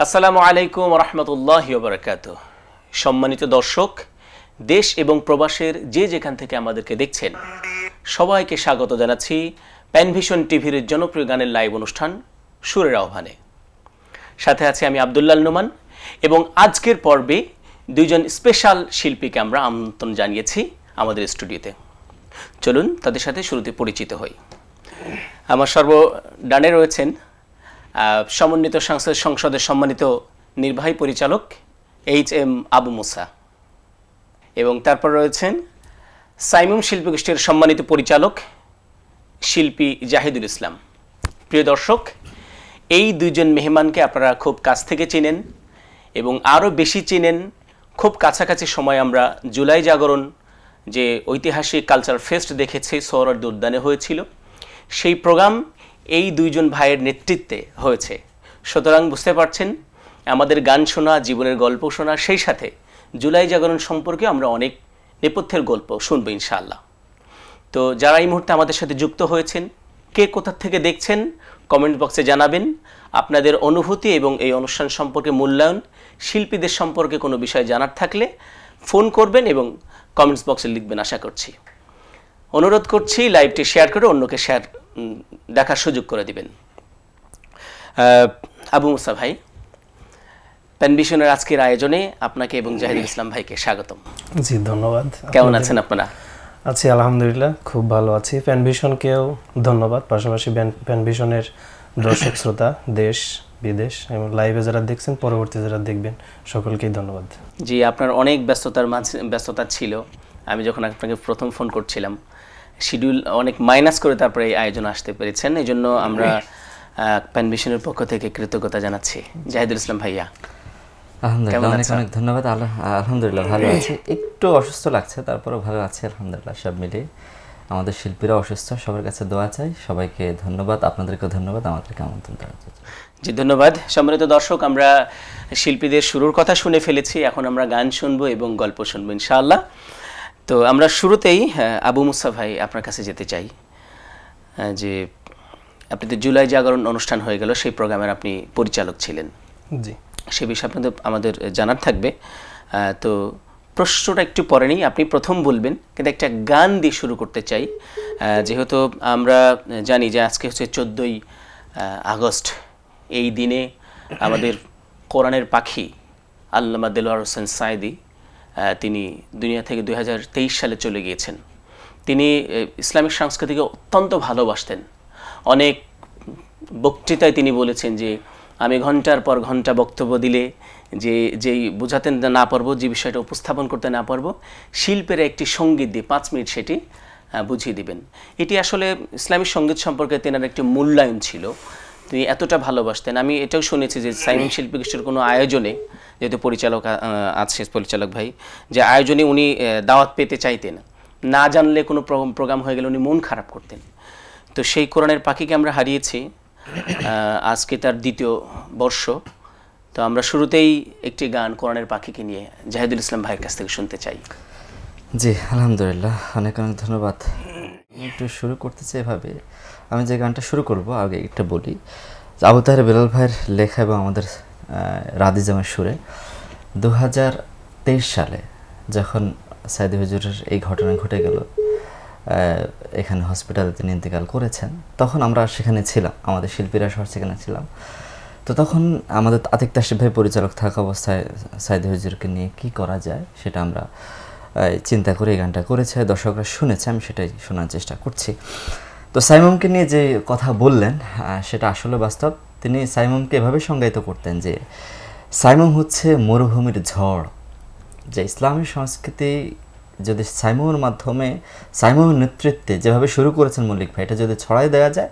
আসসালামু আলাইকুম রহমতুল্লাহি ওয়া বারাকাতুহু। সম্মানিত দর্শক, দেশ এবং প্রবাসের যে যেখান থেকে আমাদেরকে দেখছেন সবাইকে স্বাগত জানাচ্ছি প্যানভিশন টিভির জনপ্রিয় গানের লাইভ অনুষ্ঠান সুরের আহ্বানে। সাথে আছে আমি আব্দুল্লাহ নোমান এবং আজকের পর্বে দুইজন স্পেশাল শিল্পীকে আমরা আমন্ত্রণ জানিয়েছি আমাদের স্টুডিওতে। চলুন তাদের সাথে শুরুতে পরিচিত হই। আমার সর্বডানে রয়েছেন সমন্বিত সংসদের সম্মানিত নির্বাহী পরিচালক এইচ.এম. আবু মুসা, এবং তারপর রয়েছেন সাইমুম শিল্পী গোষ্ঠীর সম্মানিত পরিচালক শিল্পী জাহিদুল ইসলাম। প্রিয় দর্শক, এই দুইজন মেহমানকে আপনারা খুব কাছ থেকে চেনেন এবং আরও বেশি চেনেন। খুব কাছাকাছি সময় আমরা জুলাই জাগরণ যে ঐতিহাসিক কালচার ফেস্ট দেখেছি, সোহরাওয়ার্দী উদ্যানে হয়েছিল, সেই প্রোগ্রাম এই দুইজন ভাইয়ের নেতৃত্বে হয়েছে। সুতরাং বুঝতে পারছেন আমাদের গান শোনা, জীবনের গল্প শোনা, সেই সাথে জুলাই জাগরণ সম্পর্কে আমরা অনেক নেপথ্যের গল্প শুনবো ইনশাআল্লাহ। তো যারা এই মুহূর্তে আমাদের সাথে যুক্ত হয়েছেন, কে কোথা থেকে দেখছেন কমেন্ট বক্সে জানাবেন আপনাদের অনুভূতি এবং এই অনুষ্ঠান সম্পর্কে মূল্যায়ন। শিল্পীদের সম্পর্কে কোনো বিষয় জানার থাকলে ফোন করবেন এবং কমেন্টস বক্সে লিখবেন আশা করছি। অনুরোধ করছি লাইভটি শেয়ার করে অন্যকে দেখার সুযোগ করে দিবেন। আবু মুসা ভাই, প্যানভিশনের আজকের আয়োজনে আপনাকে এবং জাহিদুল ইসলাম ভাইকে স্বাগতম। জি, ধন্যবাদ। কেমন আছেন আপনারা? আছি আলহামদুলিল্লাহ, খুব ভালো আছি। প্যানভিশনকেও ধন্যবাদ, পাশাপাশি প্যানভিশনের দর্শক শ্রোতা দেশ বিদেশ এবং লাইভে যারা দেখছেন, পরবর্তী যারা দেখবেন, সকলকেই ধন্যবাদ। জি, আপনার অনেক ব্যস্ততা ছিল। আমি যখন আপনাকে প্রথম ফোন করছিলাম, শিডিউল অনেক মাইনাস করে তারপরে এই আয়োজন আসতে পেরেছেন, এই জন্য আমরা প্যানভিশনের পক্ষ থেকে কৃতজ্ঞতা জানাচ্ছি। জাহিদুল ইসলাম ভাইয়া, আলহামদুলিল্লাহ, অনেক অনেক ধন্যবাদ। আলহামদুলিল্লাহ ভালো আছি, একটু অসুস্থ লাগছে, তারপরেও ভালো আছি আলহামদুলিল্লাহ। সব মিলিয়ে আমাদের শিল্পীরা অসুস্থ, সবার কাছে দোয়া চাই। সবাইকে ধন্যবাদ, আপনাদেরকেও ধন্যবাদ আমাদেরকে আমন্ত্রণ দেওয়ার জন্য। জি, ধন্যবাদ। সম্মানিত দর্শক, আমরা শিল্পীদের শুরুর কথা শুনে ফেলেছি, এখন আমরা গান শুনবো এবং গল্প শুনবো ইনশাআল্লাহ। তো আমরা শুরুতেই আবু মুসা ভাই আপনার কাছে যেতে চাই যে আপনি তো জুলাই জাগরণ অনুষ্ঠান হয়ে গেল, সেই প্রোগ্রামের আপনি পরিচালক ছিলেন। জি, সে বিষয়ে আপনাদের আমাদের জানার থাকবে। তো প্রশ্নটা একটু পরে নেই, আপনি প্রথম বলবেন, কিন্তু একটা গান দিয়ে শুরু করতে চাই। যেহেতু আমরা জানি যে আজকে হচ্ছে 14ই আগস্ট, এই দিনে আমাদের কোরআনের পাখি আল্লামা দেলোয়ার হোসেন সাঈদী তিনি দুনিয়া থেকে 2023 সালে চলে গিয়েছেন। তিনি ইসলামিক সংস্কৃতিকে অত্যন্ত ভালোবাসতেন। অনেক বক্তৃতায় তিনি বলেছেন যে আমি ঘন্টার পর ঘন্টা বক্তব্য দিলে যেই বোঝাতে না পারবো, যে বিষয়টা উপস্থাপন করতে না পারবো, শিল্পের একটি সঙ্গীত দিয়ে 5 মিনিট সেটি বুঝিয়ে দিবেন। এটি আসলে ইসলামিক সঙ্গীত সম্পর্কে তেনার একটি মূল্যায়ন ছিল, তিনি এতটা ভালোবাসতেন। আমি এটাও শুনেছি যে সাইমুম শিল্পী গোষ্ঠীর কোনো আয়োজনে, যেহেতু পরিচালক আছে পরিচালক ভাই, যে আয়োজনে উনি দাওয়াত পেতে চাইতেন, না জানলে কোনো প্রোগ্রাম হয়ে গেলে উনি মন খারাপ করতেন। তো সেই কোরআনের পাখিকে আমরা হারিয়েছি, আজকে তার 2য় বর্ষ। তো আমরা শুরুতেই একটি গান কোরআনের পাখিকে নিয়ে জাহিদুল ইসলাম ভাইয়ের কাছ থেকে শুনতে চাই। জি, আলহামদুলিল্লাহ, অনেক অনেক ধন্যবাদ। একটু শুরু করতে চাই এভাবে, আমি যে গানটা শুরু করব আগে একটা বলি। আবু তাহের বেলাল ভাইয়ের লেখা এবং আমাদের রাদি জামের সুরে 2023 সালে যখন সাইদি হুজুরের এই ঘটনা ঘটে গেল, এখানে হসপিটালে তিনি ইন্তেকাল করেছেন, তখন আমরা সেখানে ছিলাম, আমাদের শিল্পীরা সব সেখানে ছিলাম। তো তখন আমাদের আতিক তাসিফ ভাই পরিচালক থাকা অবস্থায় সাইদি হুজুরকে নিয়ে কি করা যায় সেটা আমরা চিন্তা করে এই গানটা করেছে, দর্শকরা শুনেছে, আমি সেটাই শোনার চেষ্টা করছি। তো সাইমুমকে নিয়ে যে কথা বললেন সেটা আসলে বাস্তব। তিনি সাইমুমকে এভাবে সংজ্ঞায়িত করতেন যে সাইমুম হচ্ছে মরুভূমির ঝড়, যে ইসলামী সংস্কৃতি যদি সাইমুমের মাধ্যমে, সাইমুমের নেতৃত্বে যেভাবে শুরু করেছেন মল্লিক ভাই, এটা যদি ছড়াই দেওয়া যায়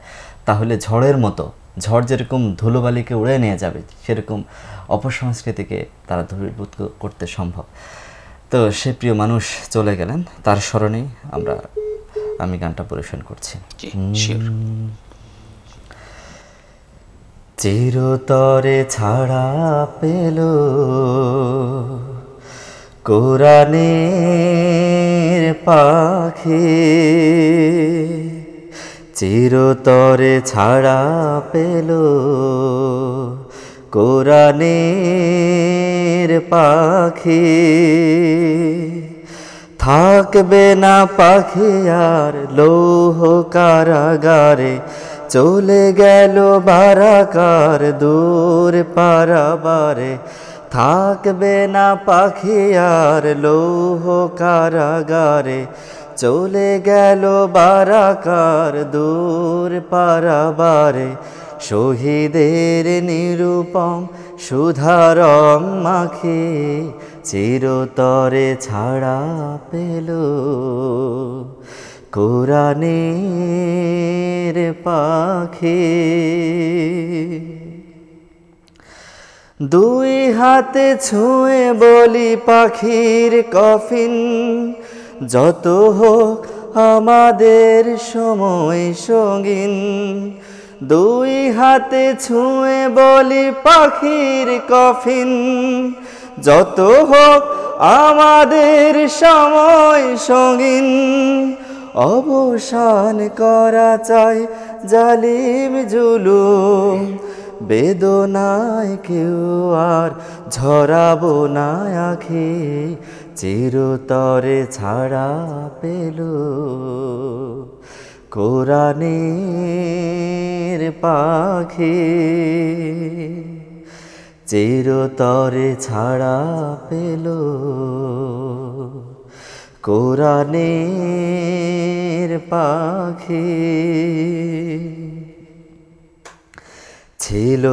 তাহলে ঝড়ের মতো, ঝড় যেরকম ধুলোবালিকে উড়ে নিয়ে যাবে, সেরকম অপসংস্কৃতিকে তারা দূরীভূত করতে সম্ভব। তো সে প্রিয় মানুষ চলে গেলেন, তার স্মরণেই আমি গানটা পরিবেশন করছি। চিরতরে ছাড়া পেল কোরআনের পাখি, চিরতরে ছাড়া পেল কোরআনের পাখি থাকবে না পাখি আর লৌহ কারাগারে চলে গেল বারাকার দূর পারাবারে থাকবে না পাখি আর লৌহ কারাগারে চলে গেল বারাকার দূর পারাবারে শহীদের নিরূপম সুধারং মাখে চিরতরে ছাড়া পেল কোরআনের পাখি দুই হাতে ছুঁয়ে বলি পাখির কফিন যত হোক আমাদের সময় সঙ্গীন দুই হাতে ছুঁয়ে বলি পাখির কফিন যত হোক আমাদের সময় সঙ্গীন অবসান করা চাই জালিম জুলুম বেদনায় কেউ আর ঝরাবো না আখি চিরতরে ছাড়া পেল কোরআনের পাখি চিরতরে ছাড়া পেল কোরআনের পাখি ছিল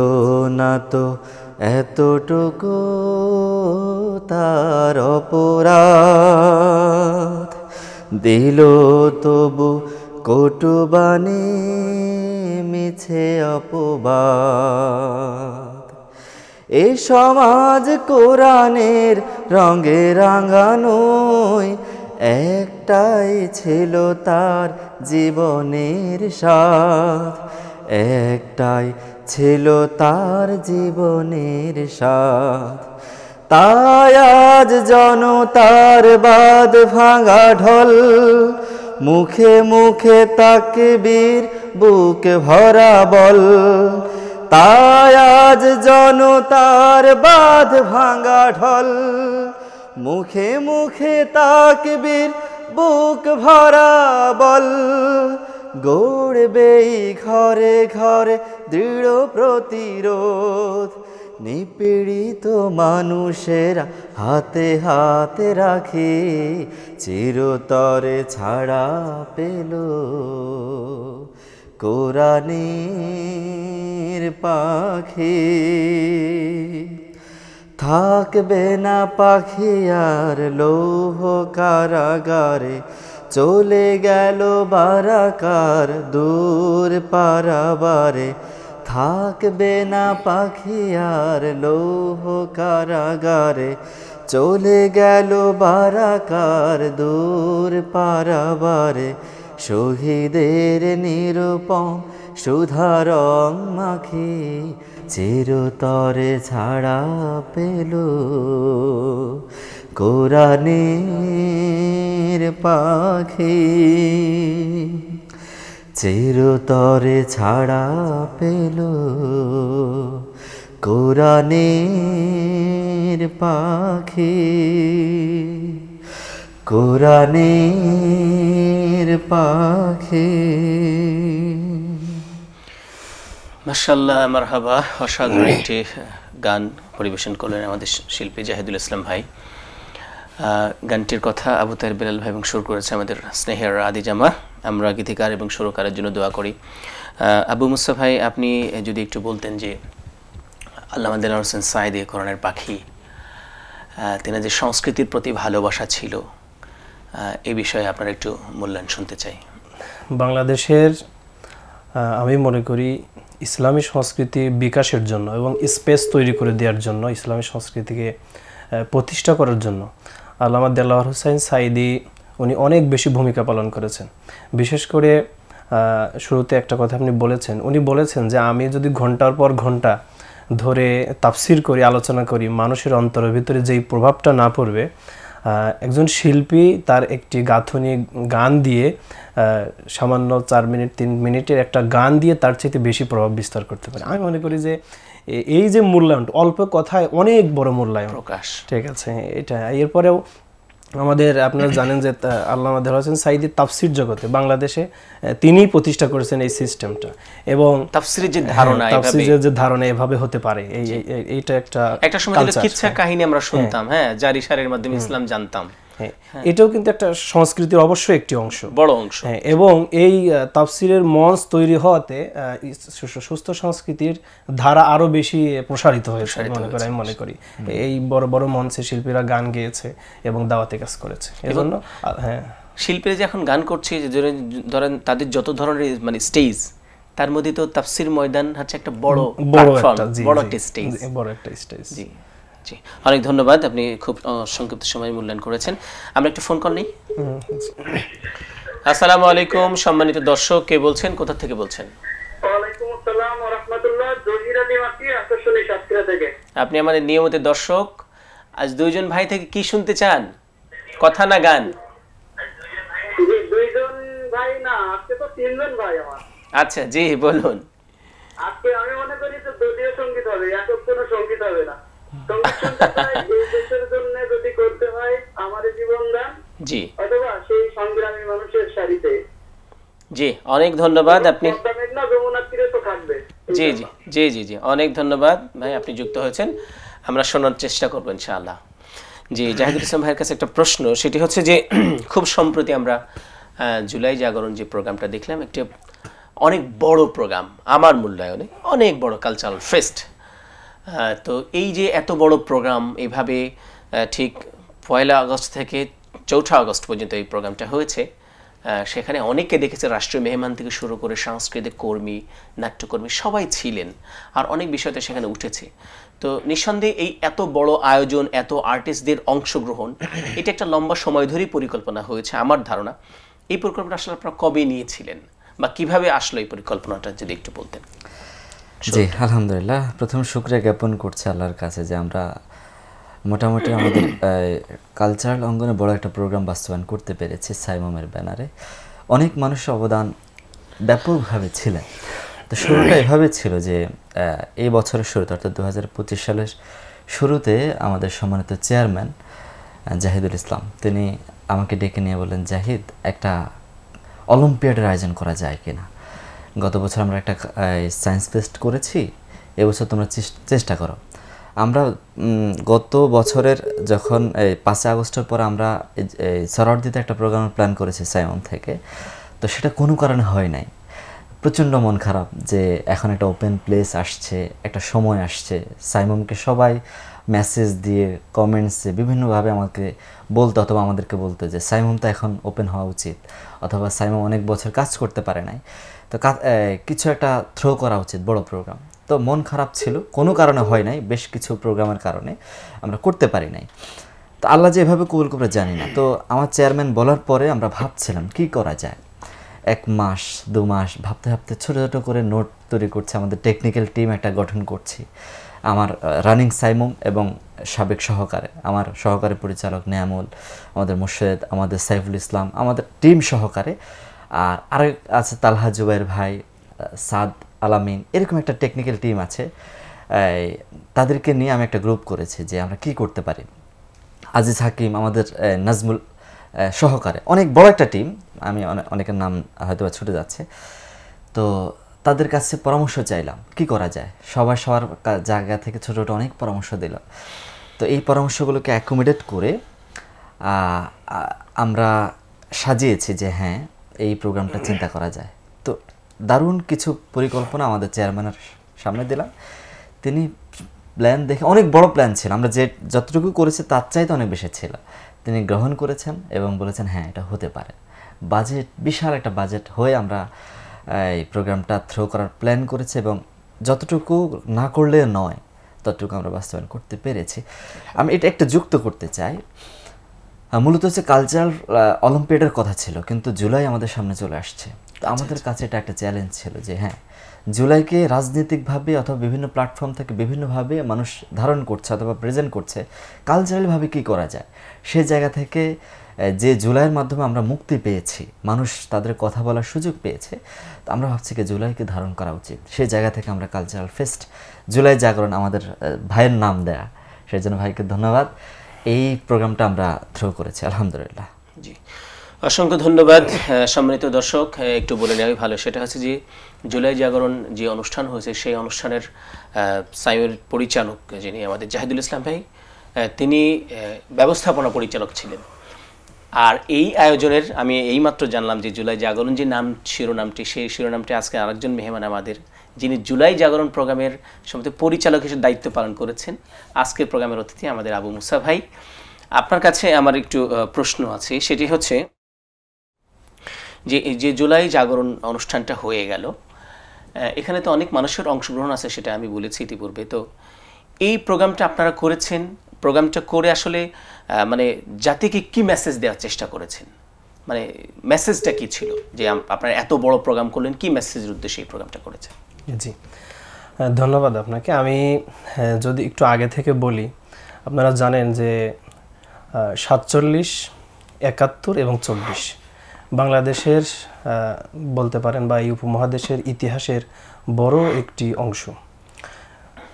না তো এতটুকু তার অপরাধ দিল তবু কটুবাণী মিছে অপবাদ এ সমাজ কোরআনের রঙে রাঙানোয় একটাই ছিল তার জীবনের স্বাদ একটাই ছিল তার জীবনের স্বাদ তাই আজ জনতার বাদ ভাঙা ঢল মুখে মুখে তাকবীর বুকে ভরা বল তাই আজ জনতার বাদ ভাঙা ঢল মুখে মুখে তাকবীর বুক ভরা বল গড়বে ঘরে ঘরে দৃঢ় প্রতিরোধ নিপীড়িত মানুষেরা হাতে হাতে রাখে চিরতরে ছাড়া পেল কোরআনের পাখি থাকবে না পাখি আর লৌহ কারাগারে চলে গেল বারাকার দূর পারাবারে থাকবে না পাখি আর লৌহ কারাগারে চলে গেল বারাকার দূর পারাবারে শহীদের নিরূপম সুধারং মাখি চিরতরে ছাড়া পেল কোরআনের পাখি চিরতরে ছাড়া পেল কোরআনের পাখি কোরআনের পাখি মাশাআল্লাহ মারহাবা অসাধারণ একটি গান পরিবেশন করলেন আমাদের শিল্পী জাহিদুল ইসলাম ভাই গানটির কথা আবু তাহের বেলাল ভাই এবং সুর করেছে আমাদের স্নেহের আদি জামা আমরা গীতিকার এবং সুরকারের জন্য দোয়া করি আবু মুসা ভাই আপনি যদি একটু বলতেন যে আল্লামা দেলোয়ার হোসেন সাঈদী কোরআনের পাখি তিনি যে সংস্কৃতির প্রতি ভালোবাসা ছিল এই বিষয়ে আপনার একটু মূল্যায়ন শুনতে চাই বাংলাদেশের আমি মনে করি ইসলামী সংস্কৃতি বিকাশের জন্য এবং স্পেস তৈরি করে দেওয়ার জন্য ইসলামী সংস্কৃতিকে প্রতিষ্ঠা করার জন্য আল্লামা দেলোয়ার হোসেন সাঈদী উনি অনেক বেশি ভূমিকা পালন করেছেন বিশেষ করে শুরুতে একটা কথা আপনি বলেছেন উনি বলেছেন যে আমি যদি ঘন্টার পর ঘন্টা ধরে তাফসির করি আলোচনা করি মানুষের অন্তরের ভিতরে যেই প্রভাবটা না পড়বে একজন শিল্পী তার একটি গাঁথনি গান দিয়ে সামান্য 4 মিনিট 3 মিনিটের একটা গান দিয়ে তার চাইতে বেশি প্রভাব বিস্তার করতে পারে আমি মনে করি যে এই যে মূল্যায়ন, অল্প কথায় অনেক বড় মূল্যায়ন প্রকাশ। ঠিক আছে, এটা এরপরেও আমাদের আপনারা জানেন যে আল্লামা দেলোয়ার হোসেন সাঈদী তাফসীর জগতে বাংলাদেশে তিনিই প্রতিষ্ঠা করেছেন এই সিস্টেমটা, এবং তাফসীরের যে ধারণা, তাফসীরের যে ধারণা এভাবে হতে পারে, এইটা একটা সময় কিচ্ছা কাহিনী আমরা শুনতাম, হ্যাঁ, জারি সারের মাধ্যমে ইসলাম জানতাম। এটাও কিন্তু একটা সংস্কৃতির অবশ্যই একটি অংশ, বড় অংশ। এবং এই তাফসীরের মঞ্চ তৈরি হওয়াতে সুস্থ সংস্কৃতির ধারা আরো বেশি প্রসারিত হয়েছে আমি মনে করি। এই বড় বড় মঞ্চে শিল্পীরা গান গেয়েছে এবং দাওয়াতে কাজ করেছে, এজন্য হ্যাঁ শিল্পীরা যে এখন গান করছে, যে ধরেন তাদের যত ধরনের মানে স্টেজ, তার মধ্যে তো তাফসীর ময়দান হচ্ছে একটা বড় প্ল্যাটফর্ম, বড় একটা স্টেজ, বড় একটা স্টেজ। জি জি, অনেক ধন্যবাদ, আপনি খুব সংক্ষিপ্ত সময় মূল্যায়ন করেছেন। আমরা একটা ফোন কল নেই। আসসালামু আলাইকুম সম্মানিত দর্শক, কে বলছেন, কোথা থেকে বলছেন? ওয়ালাইকুম আসসালাম ওয়া রাহমাতুল্লাহ, জহির আলী মাকি, আকাশনী সাতক্ষীরা থেকে। আপনি আমাদের নিয়মিত দর্শক, আজ দুইজন ভাই থেকে কি শুনতে চান, কথা না গান? জি, দুইজন ভাই না, আজকে তো তিনজন ভাই আমার। আচ্ছা, জি বলুন। আজকে আমি মনে করি যে দলীয় সঙ্গীত হবে, একক কোনো সঙ্গীত হবে না। সঙ্গীত শুনতে চাই এই দেশের জন্য যদি করতে হয় আমার জীবন দান, জি, অথবা সেই সংগ্রামী মানুষের সারিতে। জি, অনেক ধন্যবাদ। আপনি মেঘনা যমুনার তীরে তো থাকবে। জি জি জি জি জি, অনেক ধন্যবাদ ভাই, আপনি যুক্ত হয়েছেন, আমরা শোনার চেষ্টা করবো ইনশাআল্লাহ। জি, জাহিদুল ইসলাম ভাইয়ের কাছে একটা প্রশ্ন, সেটি হচ্ছে যে খুব সম্প্রতি আমরা জুলাই জাগরণ যে প্রোগ্রামটা দেখলাম, একটি অনেক বড় প্রোগ্রাম, আমার মূল্যায়নে অনেক বড় কালচারাল ফেস্ট। তো এই যে এত বড় প্রোগ্রাম, এইভাবে ঠিক 1 আগস্ট থেকে 4 আগস্ট পর্যন্ত এই প্রোগ্রামটা হয়েছে, সেখানে অনেককে দেখেছে, রাষ্ট্রীয় মেহমান থেকে শুরু করে সাংস্কৃতিক কর্মী, নাট্যকর্মী সবাই ছিলেন, আর অনেক বিষয়তে সেখানে উঠেছে। তো নিঃসন্দেহে এই এত বড় আয়োজন, এত আর্টিস্টদের অংশগ্রহণ, এটা একটা লম্বা সময় ধরেই পরিকল্পনা হয়েছে আমার ধারণা। এই পরিকল্পনা আসলে আপনারা কবে নিয়েছিলেন, বা কিভাবে আসলো এই পরিকল্পনাটা, যদি একটু বলতেন? জি, আলহামদুলিল্লাহ, প্রথম শুকরিয়া জ্ঞাপন করছি আল্লাহর কাছে যে আমরা মোটামুটি আমাদের কালচারাল অঙ্গনে বড় একটা প্রোগ্রাম বাস্তবায়ন করতে পেরেছি সাইমমের ব্যানারে। অনেক মানুষের অবদান ব্যাপকভাবে ছিলেন। তো শুরুটা এভাবে ছিল যে এই বছরের শুরুতে, অর্থাৎ 2025 সালের শুরুতে আমাদের সম্মানিত চেয়ারম্যান জাহিদুল ইসলাম, তিনি আমাকে ডেকে নিয়ে বললেন, জাহিদ, একটা অলিম্পিয়াডের আয়োজন করা যায় কিনা? গত বছর আমরা একটা সায়েন্স ফেস্ট করেছি, এবছর তোমরা চেষ্টা করো। আমরা গত বছরের যখন 5 আগস্টের পর আমরা সরারদিতে একটা প্রোগ্রামের প্ল্যান করেছি সাইমম থেকে, তো সেটা কোনো কারণে হয় নাই। প্রচণ্ড মন খারাপ যে এখন একটা ওপেন প্লেস আসছে, একটা সময় আসছে, সাইমমকে সবাই মেসেজ দিয়ে, কমেন্টসে বিভিন্নভাবে আমাকে বলতো, অথবা আমাদেরকে বলতো যে সাইমম তো এখন ওপেন হওয়া উচিত, অথবা সাইমম অনেক বছর কাজ করতে পারে নাই, তো কিছু একটা থ্রো করা উচিত, বড় প্রোগ্রাম। তো মন খারাপ ছিল, কোনো কারণে হয় নাই, বেশ কিছু প্রোগ্রামের কারণে আমরা করতে পারি নাই। তো আল্লাহ যে এভাবে কবুল করে জানি না। তো আমার চেয়ারম্যান বলার পরে আমরা ভাবছিলাম কি করা যায়। 1 মাস 2 মাস ভাবতে ভাবতে ছোটো ছোটো করে নোট তৈরি করছি, আমাদের টেকনিক্যাল টিম একটা গঠন করছি, আমার রানিং সাইমম এবং সাবেক সহকারে, আমার সহকারী পরিচালক নেয়ামুল, আমাদের মোর্শেদ, আমাদের সাইফুল ইসলাম, আমাদের টিম সহকারে, আর আরেক আছে তালহা জুবাইর ভাই, সাদ আলামিন, এরকম একটা টেকনিক্যাল টিম আছে। তাদেরকে নিয়ে আমি একটা গ্রুপ করেছি যে আমরা কি করতে পারি। আজিজ হাকিম, আমাদের নাজমুল সহকারে, অনেক বড় একটা টিম, আমি অনেকের নাম হয়তো ছুটে যাচ্ছে। তো তাদের কাছে পরামর্শ চাইলাম কি করা যায়, সবার জায়গা থেকে ছোটো ছোটো অনেক পরামর্শ দিল। তো এই পরামর্শগুলোকে অ্যাকোমোডেট করে আমরা সাজিয়েছি যে হ্যাঁ, এই প্রোগ্রামটা চিন্তা করা যায়। তো দারুণ কিছু পরিকল্পনা আমাদের চেয়ারম্যানের সামনে দিলাম, তিনি প্ল্যান দেখে, অনেক বড় প্ল্যান ছিল, আমরা যতটুকু করেছি তার চাইতে অনেক বেশি ছিল, তিনি গ্রহণ করেছেন এবং বলেছেন হ্যাঁ এটা হতে পারে। বাজেট, বিশাল একটা বাজেট হয়ে আমরা এই প্রোগ্রামটা থ্রো করার প্ল্যান করেছি, এবং যতটুকু না করলে নয় ততটুকু আমরা বাস্তবায়ন করতে পেরেছি। আমি এটা একটা যুক্ত করতে চাই, মূলত হচ্ছে কালচারাল অলিম্পিয়াডের কথা ছিল, কিন্তু জুলাই আমাদের সামনে চলে আসছে। তো আমাদের কাছে এটা একটা চ্যালেঞ্জ ছিল যে হ্যাঁ, জুলাইকে রাজনৈতিকভাবে অথবা বিভিন্ন প্ল্যাটফর্ম থেকে বিভিন্নভাবে মানুষ ধারণ করছে অথবা প্রেজেন্ট করছে, কালচারালভাবে কী করা যায়, সেই জায়গা থেকে যে জুলাইয়ের মাধ্যমে আমরা মুক্তি পেয়েছি, মানুষ তাদের কথা বলার সুযোগ পেয়েছে, তো আমরা ভাবছি কি জুলাইকে ধারণ করা উচিত। সেই জায়গা থেকে আমরা কালচারাল ফেস্ট জুলাই জাগরণ আমাদের ভাইয়ের নাম দেয়া, সেই জন্য ভাইকে ধন্যবাদ। এই প্রোগ্রামটা আমরা থ্রো করেছি আলহামদুলিল্লাহ। জি, অসংখ্য ধন্যবাদ। সম্মানিত দর্শক, একটু বলে নেওয়াই ভালো, সেটা হচ্ছে যে জুলাই জাগরণ যে অনুষ্ঠান হয়েছে সেই অনুষ্ঠানের সাইমের পরিচালক যিনি আমাদের জাহিদুল ইসলাম ভাই, তিনি ব্যবস্থাপনা পরিচালক ছিলেন। আর এই আয়োজনের আমি এইমাত্র জানলাম যে জুলাই জাগরণ যে নাম শিরোনামটি, সেই শিরোনামটি আজকে আরেকজন মেহমান আমাদের, যিনি জুলাই জাগরণ প্রোগ্রামের সম্ভবত পরিচালক হিসেবে দায়িত্ব পালন করেছেন, আজকের প্রোগ্রামের অতিথি আমাদের আবু মুসা ভাই। আপনার কাছে আমার একটু প্রশ্ন আছে, সেটি হচ্ছে যে যে জুলাই জাগরণ অনুষ্ঠানটা হয়ে গেল, এখানে তো অনেক মানুষের অংশগ্রহণ আছে, সেটা আমি বলেছি ইতিপূর্বে। তো এই প্রোগ্রামটা আপনারা করেছেন, প্রোগ্রামটা করে আসলে মানে জাতিকে কি মেসেজ দেওয়ার চেষ্টা করেছেন, মানে মেসেজটা কি ছিল যে আপনারা এত বড় প্রোগ্রাম করলেন, কি মেসেজের উদ্দেশ্যে এই প্রোগ্রামটা করেছেন? জি, ধন্যবাদ আপনাকে। আমি যদি একটু আগে থেকে বলি, আপনারা জানেন যে 47, 71 এবং 24 বাংলাদেশের বলতে পারেন বা এই উপমহাদেশের ইতিহাসের বড় একটি অংশ।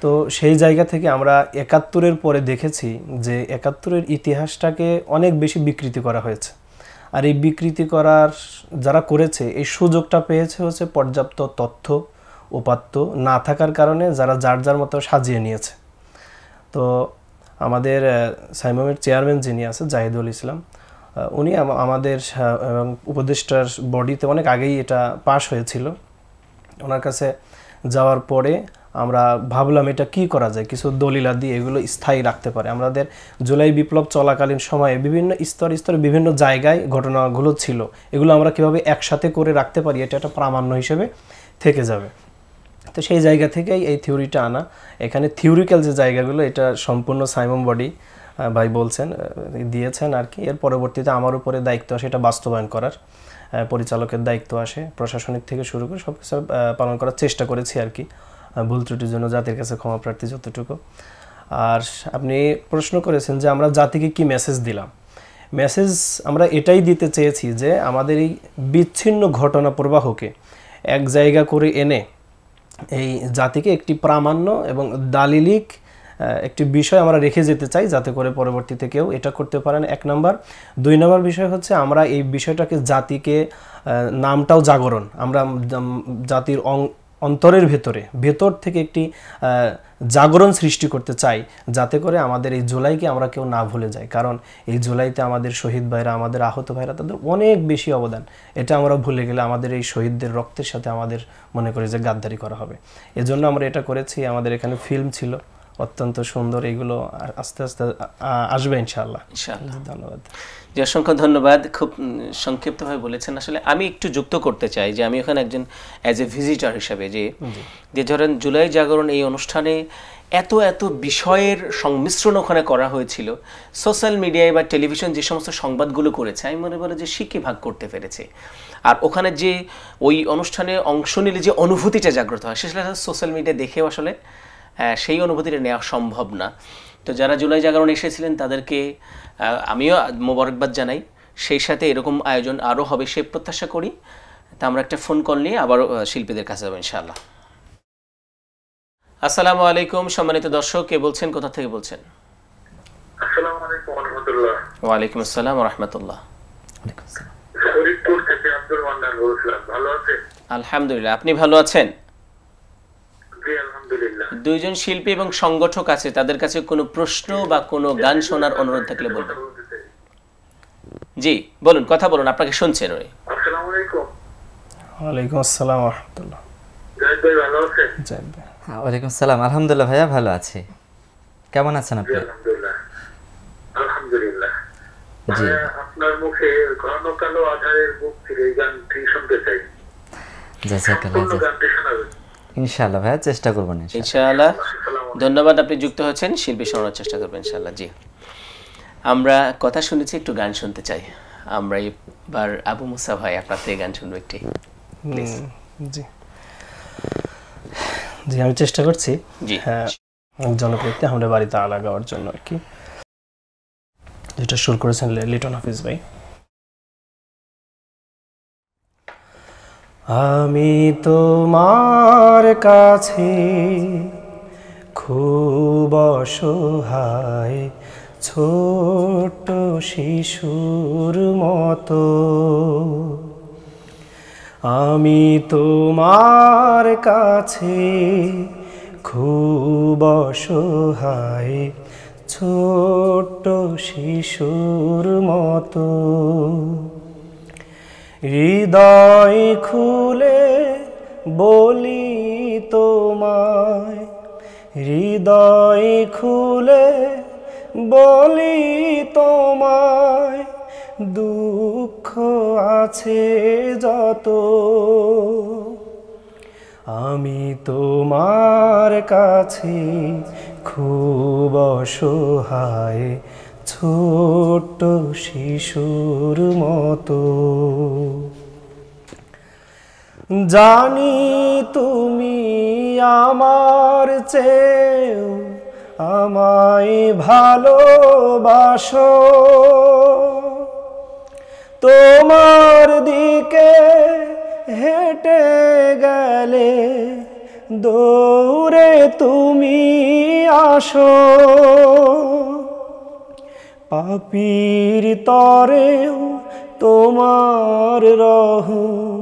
তো সেই জায়গা থেকে আমরা 71-এর পরে দেখেছি যে 71-এর ইতিহাসটাকে অনেক বেশি বিকৃতি করা হয়েছে। আর এই বিকৃতি করার যারা করেছে, এই সুযোগটা পেয়েছে হচ্ছে পর্যাপ্ত তথ্য উপাত্ত না থাকার কারণে যারা যার যার মতো সাজিয়ে নিয়েছে। তো আমাদের সাইমের চেয়ারম্যান যিনি আছে জাহিদুল ইসলাম, উনি আমাদের উপদেষ্টার বডিতে অনেক আগেই এটা পাশ হয়েছিল। ওনার কাছে যাওয়ার পরে আমরা ভাবলাম এটা কি করা যায়, কিছু দলিলাদি এগুলো স্থায়ী রাখতে পারে। আমাদের জুলাই বিপ্লব চলাকালীন সময়ে বিভিন্ন স্তরে বিভিন্ন জায়গায় ঘটনাগুলো ছিল, এগুলো আমরা কিভাবে একসাথে করে রাখতে পারি, এটা একটা প্রামাণ্য হিসেবে থেকে যাবে। তো সেই জায়গা থেকেই এই থিওরিটা আনা। এখানে থিওরিক্যাল যে জায়গাগুলো, এটা সম্পূর্ণ সাইমন বডি ভাই বলছেন, দিয়েছেন আর কি। এর পরবর্তীতে আমার উপরে দায়িত্ব আসে এটা বাস্তবায়ন করার, পরিচালকের দায়িত্ব আসে, প্রশাসনিক থেকে শুরু করে সব কিছু পালন করার চেষ্টা করেছি আর কি। ভুল ত্রুটির জন্য জাতির কাছে ক্ষমা প্রার্থী যতটুকু। আর আপনি প্রশ্ন করেছেন যে আমরা জাতিকে কি মেসেজ দিলাম। মেসেজ আমরা এটাই দিতে চেয়েছি যে আমাদের এই বিচ্ছিন্ন ঘটনা প্রবাহকে এক জায়গা করে এনে এই জাতিকে একটি প্রামাণ্য এবং দালিলিক একটি বিষয় আমরা রেখে যেতে চাই, যাতে করে পরবর্তীতে কেউ এটা করতে পারেন, 1 নম্বর। 2 নম্বর বিষয় হচ্ছে আমরা এই বিষয়টাকে জাতিকে, নামটাও জাগরণ, আমরা জাতির অন্তরের ভেতর থেকে একটি জাগরণ সৃষ্টি করতে চাই, যাতে করে আমাদের এই জুলাইকে আমরা কেউ না ভুলে যাই। কারণ এই জুলাইতে আমাদের শহীদ ভাইরা, আমাদের আহত ভাইরা, তাদের অনেক বেশি অবদান। এটা আমরা ভুলে গেলে আমাদের এই শহীদদের রক্তের সাথে আমাদের মনে করি যে গাদ্দারি করা হবে। এজন্য আমরা এটা করেছি। আমাদের এখানে ফিল্ম ছিল অত্যন্ত সুন্দর, এগুলো আস্তে আস্তে আসবে ইনশাআল্লাহ। ধন্যবাদ। যে অসংখ্য ধন্যবাদ। খুব সংক্ষিপ্তভাবে বলেছেন। আসলে আমি একটু যুক্ত করতে চাই যে আমি ওখানে একজন অ্যাজ এ ভিজিটর হিসাবে, যে ধরেন জুলাই জাগরণ এই অনুষ্ঠানে এত বিষয়ের সংমিশ্রণ ওখানে করা হয়েছিল। সোশ্যাল মিডিয়ায় বা টেলিভিশন যে সমস্ত সংবাদগুলো করেছে, আমি মনে করি যে শিখে ভাগ করতে পেরেছে। আর ওখানে যে ওই অনুষ্ঠানে অংশ নিলে যে অনুভূতিটা জাগ্রত হয়, সেটা সোশ্যাল মিডিয়া দেখেও আসলে সেই অনুভূতিটা নেওয়া সম্ভব না। তো যারা জুলাই জাগরণ এসেছিলেন তাদেরকে আমিও মোবারকবাদ জানাই। সেই সাথে এরকম আয়োজন আরও হবে সে প্রত্যাশা করি। তা আমরা একটা ফোন কল নিয়ে আবারও শিল্পীদের কাছে যাবো ইনশাআল্লাহ। আসসালামু আলাইকুম সম্মানিত দর্শক, কে বলছেন, কোথা থেকে বলছেন? আসসালামু আলাইকুম ওয়া রাহমাতুল্লাহ। ওয়া আলাইকুম আসসালাম ওয়া রাহমাতুল্লাহ। ফরিদপুর থেকে আব্দুল মান্নান বলছিলাম। ভালো আছেন? আলহামদুলিল্লাহ, আপনি ভালো আছেন? জি আলহামদুলিল্লাহ। দুইজন শিল্পী এবং সংগঠক আছে, তাদের কাছে কোনো প্রশ্ন বা কোনো গান শোনার অনুরোধ থাকলে বলবেন। জি বলুন, কথা বলুন, আপনাকে শুনছেন উনি। আসসালামু আলাইকুম। ওয়া আলাইকুম আসসালাম ওয়া রাহমাতুল্লাহ। জাহিদ ভাই ভালো আছেন? জাহিদ ভাই, ওয়ালাইকুম আসসালাম। আলহামদুলিল্লাহ ভাইয়া, ভালো আছি। কেমন আছেন আপনি? আলহামদুলিল্লাহ। আলহামদুলিল্লাহ। জি, আপনার মুখে ঘন কালো আধারের বুক ফিরে এই গানটি শুনতে চাই। জাযাকাল্লাহ। গানটি শোনাবেন ইনশাআল্লাহ ভাইয়া, চেষ্টা করবেন ইনশাআল্লাহ। ধন্যবাদ, আপনি যুক্ত হচ্ছেন, শিল্পী শোনার চেষ্টা করবেন ইনশাআল্লাহ। জি, আমরা কথা শুনেছি, একটু গান শুনতে চাই। আমরা এবার আবু মুসা ভাই আপনার থেকে গান শুনবো একটি। জি জি, আমি চেষ্টা করছি। জি, জনপ্রিয়তা আমরা বাড়িতে আলা গাওয়ার জন্য আর কি। যেটা সুর করেছেন লিটন হাফিজ ভাই। আমি তোমার কাছে খুব অসহায়, ছোট শিশুর মতো। আমি তোমার কাছে খুব অসহায়, ছোট শিশুর মতো। হৃদয় খুলে বলি তোমায়, হৃদয় খুলে বলি তোমায়, দুঃখ আছে যত। আমি তোমার কাছে খুব অসহায়, ছোট্ট শিশুর মতো। জানি তুমি আমার চেয়েও আমায় ভালোবাসো, তোমার দিকে হেঁটে গেলে দৌড়ে তুমি আসো। পাপীর তরেও তোমার রহম,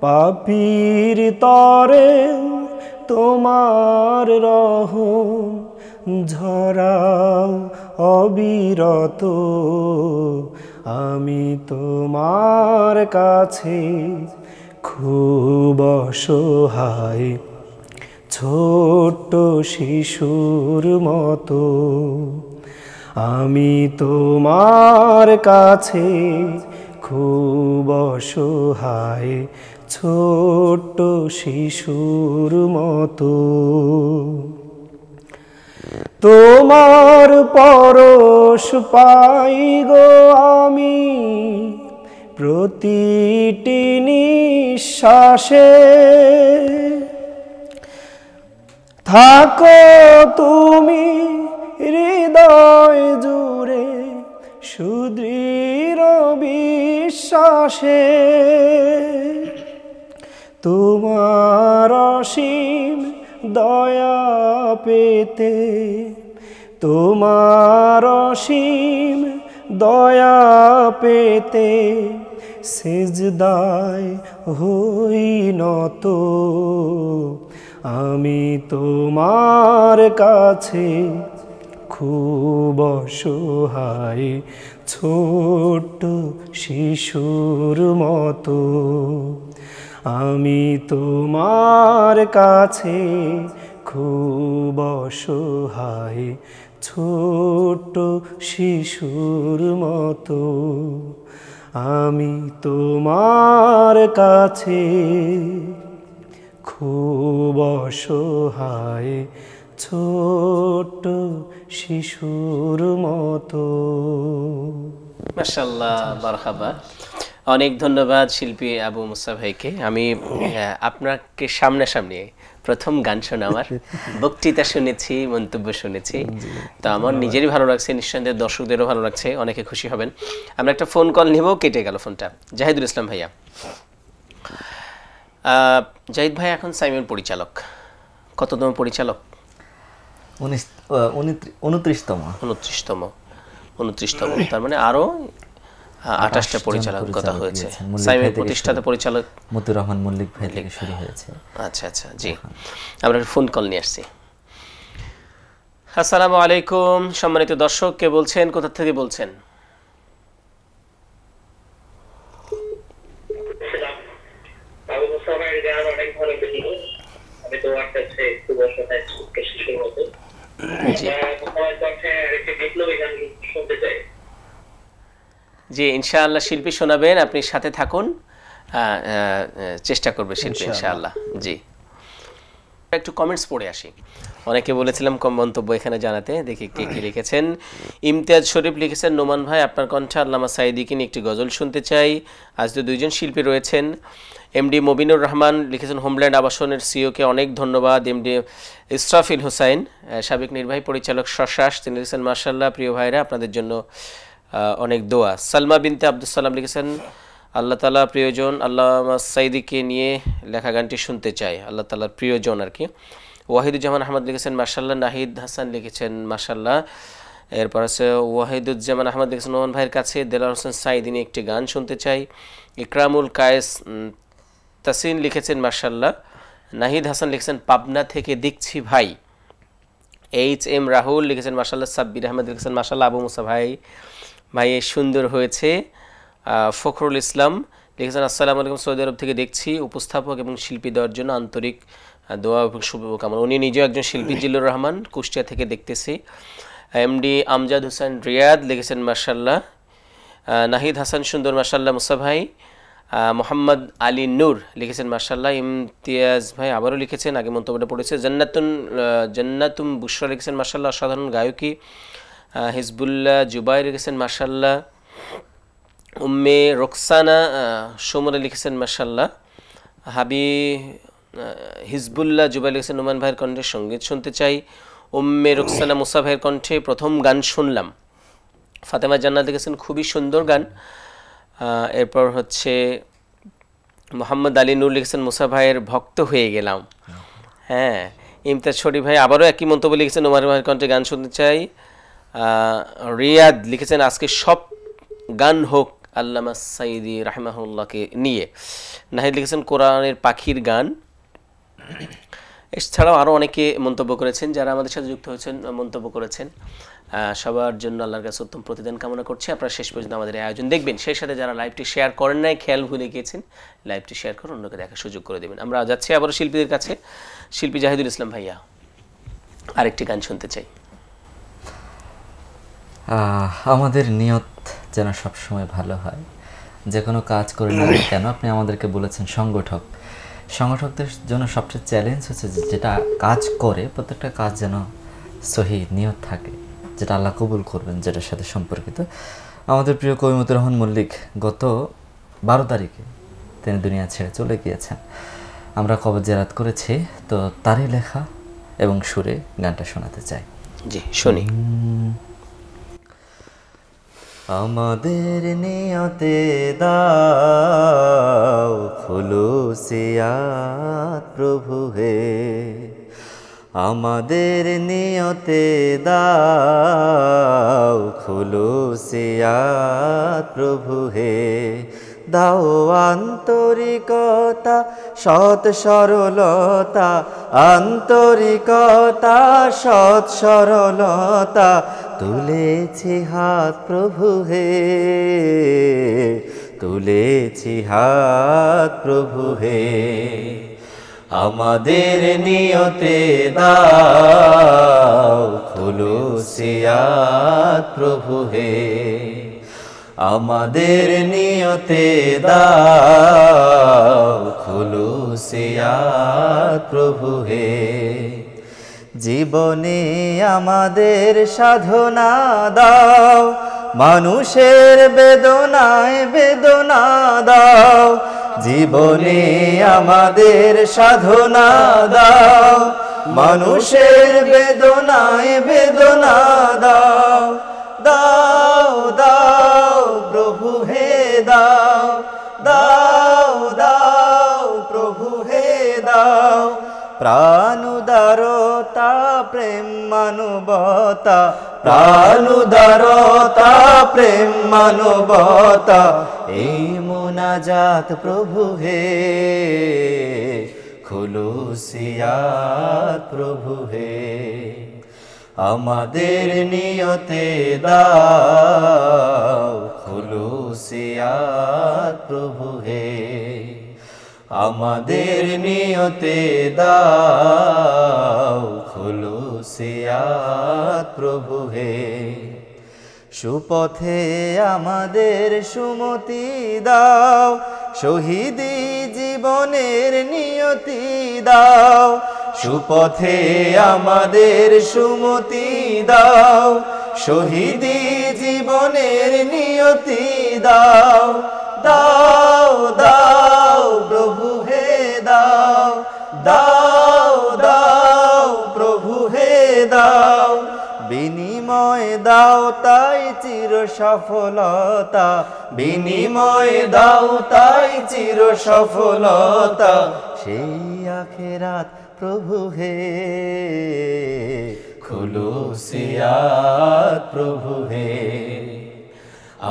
পাপীর তরেও তোমার রহম ঝরাও অবিরত। আমি তোমার কাছে খুব অসহায়, ছোট্ট শিশুর মতো। আমি তোমার কাছে খুব অসহায়, ছোট্ট শিশুর মতো। তোমার পরশ পাই গো আমি প্রতিটি নিঃশ্বাসে। থাকো তুমি হৃদয় জুড়ে সুদৃঢ় বিশ্বাসে। তোমার অসীম দয়া পেতে, তোমার অসীম দয়া পেতে সিজদায় হই নত। আমি তোমার কাছে খুব অসহায়, ছোট্ট শিশুর মতো। আমি তোমার কাছে খুব অসহায়, ছোট্ট শিশুর মতো। আমি তোমার কাছে খুব অসহায়, ছোট্ট শিশুর মতো। মাশাআল্লাহ, মারহাবা। অনেক ধন্যবাদ শিল্পী আবু মুসা ভাইকে। আমি আপনাকে সামনাসামনি প্রথম গান শোনা, আমার বক্তৃতা শুনেছি, মন্তব্য শুনেছি, তো আমার নিজেরই ভালো লাগছে, নিঃসন্দেহে দর্শকদেরও ভালো লাগছে, অনেকে খুশি হবেন। আমরা একটা ফোন কল নিব, কেটে গেল ফোনটা। জাহিদুল ইসলাম ভাইয়া, জাহিদ ভাই এখন সাইমন পরিচালক, কততম পরিচালক? 29তম। তার মানে আরো 28টা পরিচালকতা হয়েছে। সাইমন প্রতিষ্ঠাতা পরিচালক মতিউর রহমান মল্লিক ভাই থেকে শুরু হয়েছে। আচ্ছা আচ্ছা, জি। আমরা ফোন কল নিয়ে আসছি। আসসালামু আলাইকুম সম্মানিত দর্শক, কে বলছেন, কোথা থেকে বলছেন? জি, ইনশাআল্লাহ শিল্পী শোনাবেন, আপনি সাথে থাকুন, চেষ্টা করবে শিল্পী ইনশাআল্লাহ। জি, একটু কমেন্টস পড়ে আসি। অনেকে বলেছিলাম কম মন্তব্য এখানে জানাতে, দেখি কে কি লিখেছেন। ইমতিয়াজ শরীফ লিখেছেন, নোমান ভাই আপনার কণ্ঠে আল্লামা সাঈদীকে নিয়ে একটি গজল শুনতে চাই। আজ তো দুইজন শিল্পী রয়েছেন, এমডি মবিনুর রহমান লিখেছেন হোমল্যান্ড আবাসনের সিওকে অনেক ধন্যবাদ। এমডি ইসরাফিল হুসাইন সাবেক নির্বাহী পরিচালক শশাস, তিনি লিখেছেন মাশাআল্লাহ প্রিয় ভাইরা আপনাদের জন্য অনেক দোয়া। সালমা বিনতে আব্দুল সালাম লিখেছেন আল্লাহ তাআলা প্রিয়জন, আল্লামা সাইদিকে নিয়ে লেখা গানটি শুনতে চাই, আল্লাহ তাআলার প্রিয়জন আর কি। ওয়াহিদুজ্জামান আহমদ লিখেছেন মাশাআল্লাহ। নাহিদ হাসান লিখেছেন মাশাআল্লাহ। এরপর আছে ওয়াহিদুজ্জামান আহমদ লিখেছেন নোমান ভাইয়ের কাছে দেলার হোসেন সাইদি নিয়ে একটি গান শুনতে চাই। ইকরামুল কায়েস তাসিন লিখেছেন মাশাআল্লাহ। নাহিদ হাসান লিখেছেন পাবনা থেকে দেখছি ভাই। এইচ এম রাহুল লিখেছেন মাশাআল্লাহ। সাব্বির আহমেদ লিখেছেন মাশাআল্লাহ আবু মুসা ভাই সুন্দর হয়েছে। ফখরুল ইসলাম লিখেছেন আসসালামু আলাইকুম, সৌদি আরব থেকে দেখছি, উপস্থাপক এবং শিল্পী দেওয়ার জন্য আন্তরিক দোয়া এবং শুভকামনা। উনি নিজেও একজন শিল্পী, জিল্লুর রহমান কুষ্টিয়া থেকে দেখতেছি। এমডি আমজাদ হোসেন রিয়াদ লিখেছেন মাশাআল্লাহ। নাহিদ হাসান সুন্দর মাশাআল্লাহ মুসা ভাই। মোহাম্মদ আলী নূর লিখেছেন মাশাআল্লাহ। ইমতিয়াজ ভাই আবারও লিখেছেন, আগে মন্তব্যটা পড়েছে। জান্নাতুম বুশরা লিখেছেন মাশাআল্লাহ অসাধারণ গায়কী। হিজবুল্লাহ জুবাইর লিখেছেন মাশাআল্লাহ। উম্মে রোকসানা সুমরা লিখেছেন মাশাআল্লাহ। হিজবুল্লাহ জুবাইর লিখেছেন নোমান ভাইয়ের কণ্ঠে সঙ্গীত শুনতে চাই। উম্মে রোকসানা মুসা ভাইয়ের কণ্ঠে প্রথম গান শুনলাম। ফাতেমা জান্নাত লিখেছেন খুবই সুন্দর গান। এরপর হচ্ছে মোহাম্মদ আলী নূর লিখেছেন মুসা ভাইয়ের ভক্ত হয়ে গেলাম। হ্যাঁ, ইমতাজ শরীফ ভাই আবারও একই মন্তব্য লিখেছেন নোমান ভাইয়ের কণ্ঠে গান শুনতে চাই। রিয়াদ লিখেছেন আজকে সব গান হোক আল্লামা সাইদি রাহিমাহুল্লাহকে নিয়ে। নাহিদ লিখেছেন কোরআনের পাখির গান। এছাড়াও আরও অনেকে মন্তব্য করেছেন, যারা আমাদের সাথে যুক্ত হয়েছেন মন্তব্য করেছেন। সবার জন্য আল্লাহর কাছে উত্তম প্রতিদান কামনা করছি। আপনারা শেষ পর্যন্ত আমাদের এই আয়োজন দেখবেন। সেই সাথে যারা লাইভটি শেয়ার করেন নাই, খেয়াল ভুলে গিয়েছেন, লাইভটি শেয়ার করে অন্যকে দেখার সুযোগ করে দেবেন। আমরা যাচ্ছি আবারও শিল্পীদের কাছে। শিল্পী জাহিদুল ইসলাম ভাইয়া, আরেকটি গান শুনতে চাই। আমাদের নিয়ত যেন সবসময় ভালো হয়, যে কোনো কাজ করে না কেন। আপনি আমাদেরকে বলেছেন সংগঠকদের জন্য সবচেয়ে চ্যালেঞ্জ হচ্ছে যেটা কাজ করে প্রত্যেকটা কাজ যেন সহি নিয়ত থাকে, যেটা আল্লাহ কবুল করবেন, যেটার সাথে সম্পর্কিত। আমাদের প্রিয় কবি মতিউর রহমান মল্লিক গত 12 তারিখে তিনি দুনিয়া ছেড়ে চলে গিয়েছেন। আমরা কবর জিয়ারত করেছি, তো তারই লেখা এবং সুরে গানটা শোনাতে চাই। জি শুনি। আমাদের নিয়তে দাও খুলুসিয়াত প্রভু হে, আমাদের নিয়তে দাও খুলুসিয়াত প্রভু হে। দাও আন্তরিকতা সৎ সরলতা, আন্তরিকতা সৎ সরলতা, তুলেছি হাত প্রভু হে, তুলেছি হাত প্রভু হে। আমাদের নিয়তে দাও খুলুসিয়াত প্রভু হে, আমাদের নিয়তে দাও খুলুসিয়াত প্রভু হে। জীবনে আমাদের সাধনা দাও, মানুষের বেদনায় বেদনা দাও। জীবনে আমাদের সাধনা দাও, মানুষের বেদনায় বেদনা দাও। দাও দাও প্রভু হে দাও, দাও দাও প্রভু হে দাও। প্রাণ উদারতা প্রেম মানবতা, প্রাণ উদারতা প্রেম মানবতা, এই মুনাজাত প্রভু হে খুলুসিয়াত প্রভু হে। আমাদের নিয়তে দাও খুলুসিয়াত প্রভু হে, আমাদের নিয়তে দাও খুলুসিয়াত প্রভু হে। সুপথে আমাদের সুমতি দাও, শহীদি জীবনের নিয়তি দাও। সুপথে আমাদের সুমতি দাও, শহীদি জীবনের নিয়তি দাও। দাও দাও প্রভু হে দাও, দাও দাও প্রভু হে দাও, বিনিময় দাও তাই চির সফলতা, বিনিময় দাও তাই চির সফলতা, সেই আখেরাত প্রভু হে, খুলুসিয়াত প্রভু হে,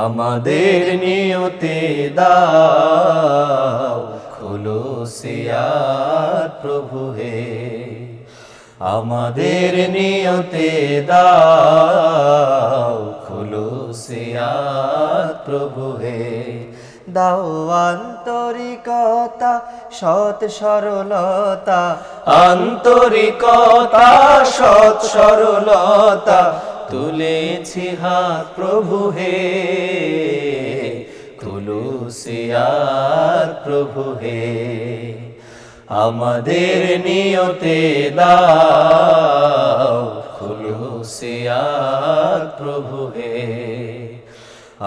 আমাদের নিয়তে দাও, খুলুসিয়াত প্রভু হে, আমাদের নিয়তে দাও, খুলুসিয়াত প্রভু হে, দাও আন্তরিকতা সৎ সরলতা, আন্তরিকতা সৎ সরলতা, তুলেছি হাত প্রভু হে, খুলুসিয়াত প্রভু হে, আমাদের নিয়তে দাও, খুলুসিয়াত প্রভু হে,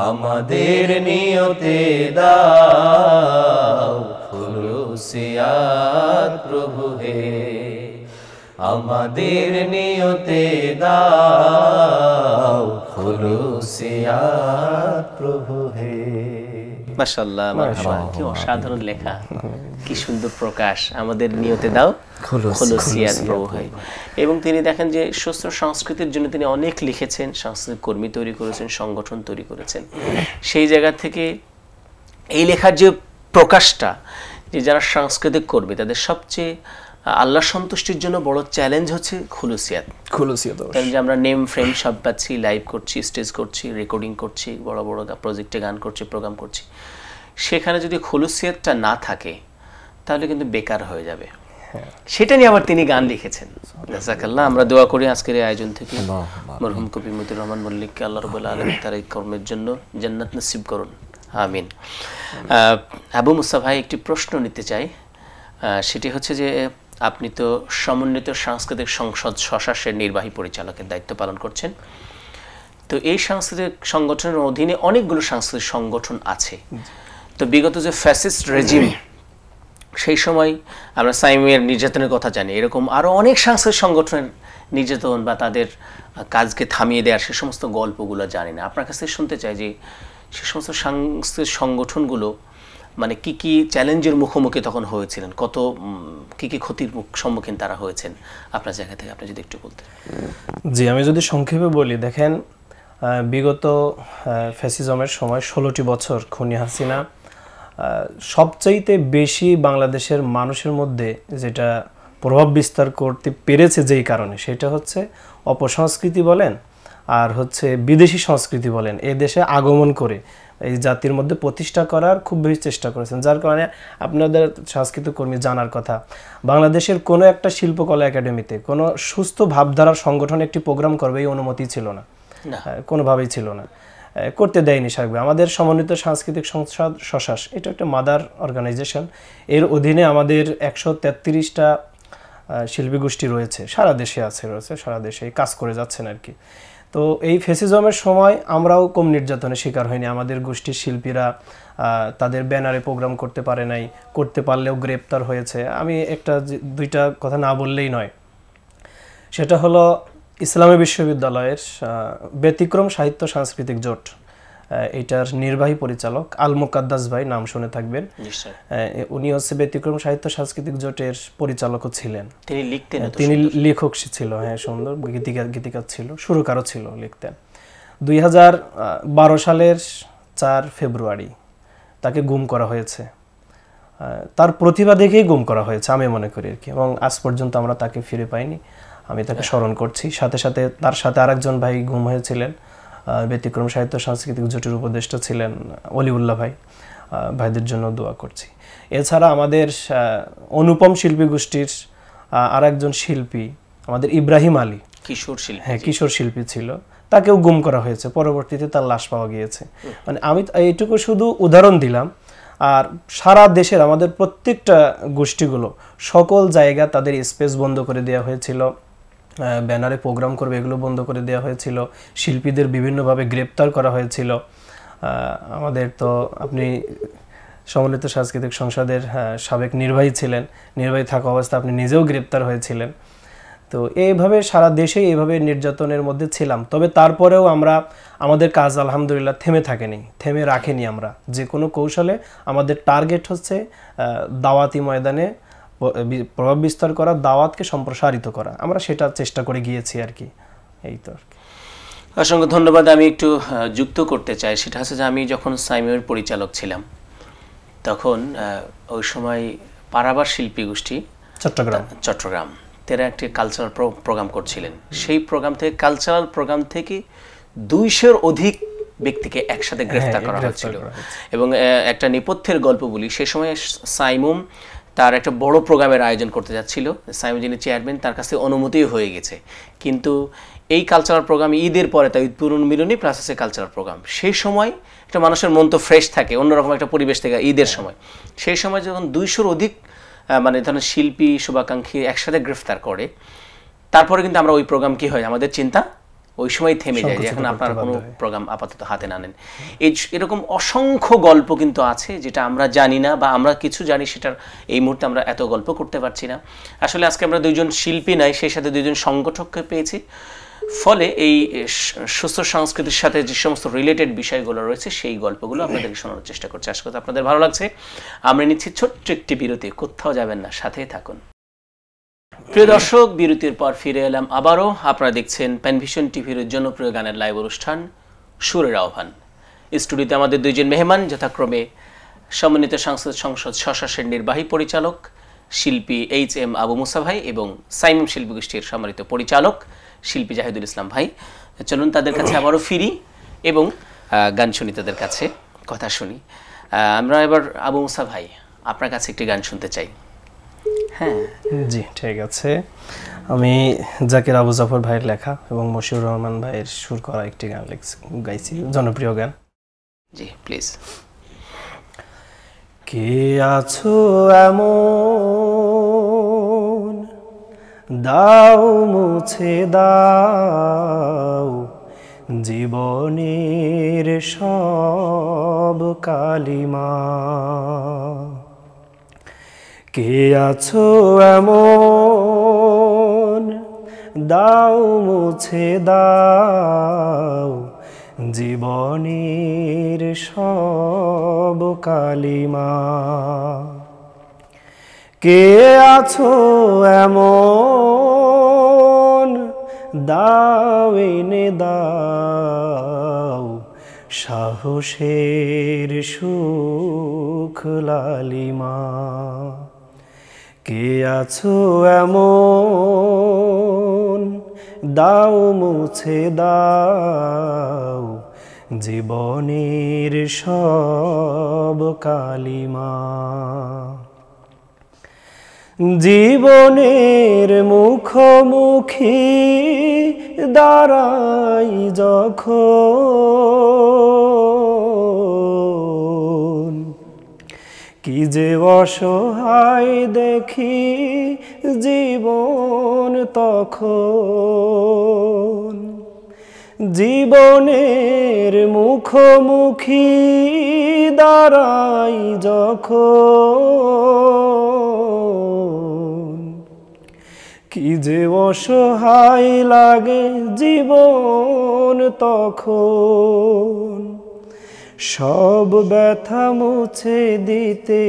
আমাদের নিয়তে দাও, খুলুসিয়াত প্রভু হে, আমাদের নিয়তে দাও, খুলুসিয়াত প্রভু হে। মাশাআল্লাহ, মাশাআল্লাহ, কি অসাধারণ লেখা, কি সুন্দর প্রকাশ, আমাদের নিয়তে দাও, খুলুসিয়াত প্রভু হে। এবং তিনি দেখেন যে সুস্থ সংস্কৃতির জন্য তিনি অনেক লিখেছেন, সাংস্কৃতিক কর্মী তৈরি করেছেন, সংগঠন তৈরি করেছেন। সেই জায়গা থেকে এই লেখার যে প্রকাশটা, যে যারা সাংস্কৃতিক কর্মী তাদের সবচেয়ে আল্লাহ সন্তুষ্টির জন্য বড় চ্যালেঞ্জ হচ্ছে খুলুসিয়াত। কারণ যে আমরা নেম ফ্রেম সব পাচ্ছি, লাইভ করছি, স্টেজ করছি, রেকর্ডিং করছি, বড় বড় প্রজেক্টে গান করছি, প্রোগ্রাম করছি, সেখানে যদি খুলুসিয়াতটা না থাকে তাহলে কিন্তু বেকার হয়ে যাবে। সেটা নিয়ে আবার তিনি গান লিখেছেন। জাযাকাল্লাহ। আমরা দোয়া করি আজকের এই আয়োজন থেকে মরহুম কবি মতিউর রহমান মল্লিককে আল্লাহ রাব্বুল আলামিন তার এই কর্মের জন্য জান্নাত নসিব করুন, আমিন। আবু মুসা ভাই, একটি প্রশ্ন নিতে চাই, সেটি হচ্ছে যে আপনি তো সমন্বিত সাংস্কৃতিক সংসদ স্বশাসের নির্বাহী পরিচালকের দায়িত্ব পালন করছেন। তো এই সাংস্কৃতিক সংগঠনের অধীনে অনেকগুলো সাংস্কৃতিক সংগঠন আছে। তো বিগত যে ফ্যাসিস্ট রেজিম, সেই সময় আমরা সাইমের নির্যাতনের কথা জানি, এরকম আরও অনেক সাংস্কৃতিক সংগঠনের নির্যাতন বা তাদের কাজকে থামিয়ে দেওয়ার সে সমস্ত গল্পগুলো জানি না। আপনার কাছ থেকে শুনতে চাই যে সে সমস্ত সাংস্কৃতিক সংগঠনগুলো মানে কি কি চ্যালেঞ্জের মুখোমুখি তখন হয়েছিলেন, কত কি কি ক্ষতির সম্মুখীন তারা হয়েছেন, আপনার জায়গা থেকে আপনি যদি একটু বলতেন। জি, আমি যদি সংক্ষেপে বলি, দেখেন বিগত ফ্যাসিজমের সময় 16টি বছর খুনি হাসিনা সবচাইতে বেশি বাংলাদেশের মানুষের মধ্যে যেটা প্রভাব বিস্তার করতে পেরেছে যেই কারণে, সেটা হচ্ছে অপসংস্কৃতি বলেন আর হচ্ছে বিদেশি সংস্কৃতি বলেন, এই দেশে আগমন করে এই জাতির মধ্যে প্রতিষ্ঠা করার খুব বেশি চেষ্টা করেছেন। যার কারণে আপনাদের সাংস্কৃতিক কর্মী জানার কথা, বাংলাদেশের কোনো একটা শিল্পকলা একাডেমিতে কোনো সুস্থ ভাবধারার সংগঠন একটি প্রোগ্রাম করবে এই অনুমতি ছিল না, কোনোভাবেই ছিল না, করতে দেয়নি সার্বিক। আমাদের সমন্বিত সাংস্কৃতিক সংসদ স্বশাস, এটা একটা মাদার অর্গানাইজেশন, এর অধীনে আমাদের 133টা শিল্পী গোষ্ঠী রয়েছে, সারা দেশে রয়েছে, সারা দেশে কাজ করে যাচ্ছেন আর কি। তো এই ফ্যাসিজমের সময় আমরাও কম নির্যাতনের শিকার হয়নি। আমাদের গোষ্ঠীর শিল্পীরা তাদের ব্যানারে প্রোগ্রাম করতে পারে নাই, করতে পারলেও গ্রেপ্তার হয়েছে। আমি একটা দুইটা কথা না বললেই নয়, সেটা হলো ইসলামী বিশ্ববিদ্যালয়ের ব্যতিক্রম সাহিত্য সাংস্কৃতিক জোট, এটার নির্বাহী পরিচালক আল মুকাদ্দাস ভাই, নাম শুনে থাকবেন, উনি হচ্ছে ব্যতিক্রম সাহিত্য সাংস্কৃতিক জোটের পরিচালকও ছিলেন। তিনি লেখক ছিল, হ্যাঁ, সুন্দর গীতিকার ছিল, সুরকারও ছিল, লিখতেন। 2012 সালের 4 ফেব্রুয়ারি তাকে গুম করা হয়েছে। তার প্রতিভা দেখেই গুম করা হয়েছে আমি মনে করি আর কি, এবং আজ পর্যন্ত আমরা তাকে ফিরে পাইনি। আমি তাকে স্মরণ করছি। সাথে সাথে তার সাথে আরেকজন ভাই গুম হয়েছিলেন, ব্যতিক্রম সাহিত্য সাংস্কৃতিক জোটের উপদেষ্টা ছিলেন অলিউল্লাহ ভাই, ভাইদের জন্য দোয়া করছি। এছাড়া আমাদের অনুপম শিল্পী গোষ্ঠীর আরেকজন শিল্পী আমাদের ইব্রাহিম আলী, কিশোর শিল্পী, হ্যাঁ, কিশোর শিল্পী ছিল, তাকেও গুম করা হয়েছে, পরবর্তীতে তার লাশ পাওয়া গিয়েছে। মানে আমি এইটুকু শুধু উদাহরণ দিলাম। আর সারা দেশের আমাদের প্রত্যেকটা গোষ্ঠীগুলো সকল জায়গা তাদের স্পেস বন্ধ করে দেওয়া হয়েছিল, ব্যানারে প্রোগ্রাম করবে এগুলো বন্ধ করে দেওয়া হয়েছিল, শিল্পীদের বিভিন্নভাবে গ্রেপ্তার করা হয়েছিল। আমাদের তো আপনি সম্মিলিত সাংস্কৃতিক সংসদের সাবেক নির্বাহী ছিলেন। নির্বাহী থাকা অবস্থায় আপনি নিজেও গ্রেপ্তার হয়েছিলেন। তো এইভাবে সারা দেশে এইভাবে নির্যাতনের মধ্যে ছিলাম। তবে তারপরেও আমরা আমাদের কাজ আলহামদুলিল্লাহ থেমে রাখেনি। আমরা যে কোনো কৌশলে আমাদের টার্গেট হচ্ছে দাওয়াতি ময়দানে প্রভাব বিস্তার করা, দাওয়াতকে সম্প্রসারিত করা। আমরা সেটা চেষ্টা করে গিয়েছি আর কি। এই তো আর কি। অসংখ্য ধন্যবাদ। আমি একটু যুক্ত করতে চাই, সেটা হচ্ছে যে আমি যখন সাইমের পরিচালক ছিলাম তখন ওই সময় পারাবার শিল্পী গোষ্ঠী চট্টগ্রাম তারা একটি কালচারাল প্রোগ্রাম করছিলেন। সেই কালচারাল প্রোগ্রাম থেকে 200-র অধিক ব্যক্তিকে একসাথে গ্রেফতার করা হয়েছিল। এবং একটা নেপথ্যের গল্প বলি, সেই সময় সাইমুম তার একটা বড় প্রোগ্রামের আয়োজন করতে যাচ্ছিল। সাইমুম যিনি চেয়ারম্যান, তার কাছে অনুমতিও হয়ে গেছে, কিন্তু এই কালচারাল প্রোগ্রাম ঈদের পরে, তাই ঈদ পুনর্মিলনী প্লাস আছে কালচারাল প্রোগ্রাম। সেই সময় একটা মানুষের মন তো ফ্রেশ থাকে, অন্যরকম একটা পরিবেশ থেকে ঈদের সময়। সেই সময় যখন 200-র অধিক মানে ধরেন শিল্পী শুভাকাঙ্ক্ষী একসাথে গ্রেফতার করে, তারপরে কিন্তু আমরা ওই প্রোগ্রাম কি হয়, আমাদের চিন্তা ওই সময় থেমে যায় যে এখন আপনারা কোনো প্রোগ্রাম আপাতত হাতে না নেন। এরকম অসংখ্য গল্প কিন্তু আছে যেটা আমরা জানি না, বা আমরা কিছু জানি সেটার এই মুহূর্তে আমরা এত গল্প করতে পারছি না। আসলে আজকে আমরা 2জন শিল্পী নাই, সেই সাথে 2জন সংগঠককে পেয়েছি। ফলে এই সুস্থ সংস্কৃতির সাথে যে সমস্ত রিলেটেড বিষয়গুলো রয়েছে সেই গল্পগুলো আপনাদেরকে শোনানোর চেষ্টা করছি। আশা করি আপনাদের ভালো লাগছে। আমরা নিচ্ছি ছোট্ট একটি বিরতি, কোথাও যাবেন না, সাথেই থাকুন। প্রিয় দর্শক, বিরতির পর ফিরে এলাম আবারও। আপনারা দেখছেন প্যানভিশন টিভির জনপ্রিয় গানের লাইভ অনুষ্ঠান সুরের আহ্বান। স্টুডিওতে আমাদের 2জন মেহমান, যথাক্রমে সম্মানিত সাংস্কৃতিক সংসদ স্বশাসের নির্বাহী পরিচালক শিল্পী HM আবু মুসা ভাই এবং সাইমুম শিল্পী গোষ্ঠীর সম্মানিত পরিচালক শিল্পী জাহিদুল ইসলাম ভাই। চলুন তাদের কাছে আবারও ফিরি এবং গান শুনি, তাদের কাছে কথা শুনি। আমরা এবার আবু মুসা ভাই, আপনার কাছে একটি গান শুনতে চাই। হ্যাঁ জি, ঠিক আছে। আমি জাকির আবু জাফর ভাইয়ের লেখা এবং মশিউর রহমান ভাইয়ের সুর করা একটি গান গাইছি, জনপ্রিয় গান। জি প্লিজ। কে আছো এমন, দাও মুছে দাও জীবনের সব কালিমা। কে আছো এমন, দাও মুছে দাও জীবনের সব কালিমা। কে আছো এমন, দাও এনে দাও সাহসের সুখ লালিমা। কে আছো এমন, দাও মুছে দাও জীবনের সব কালিমা। জীবনের মুখোমুখি দাঁড়াই যখন, কি যে অসহায় দেখি জীবন তখন। জীবনের মুখোমুখি দাঁড়াই যখন, কি যে অসহায় লাগে জীবন তখন। সব ব্যথা মুছে দিতে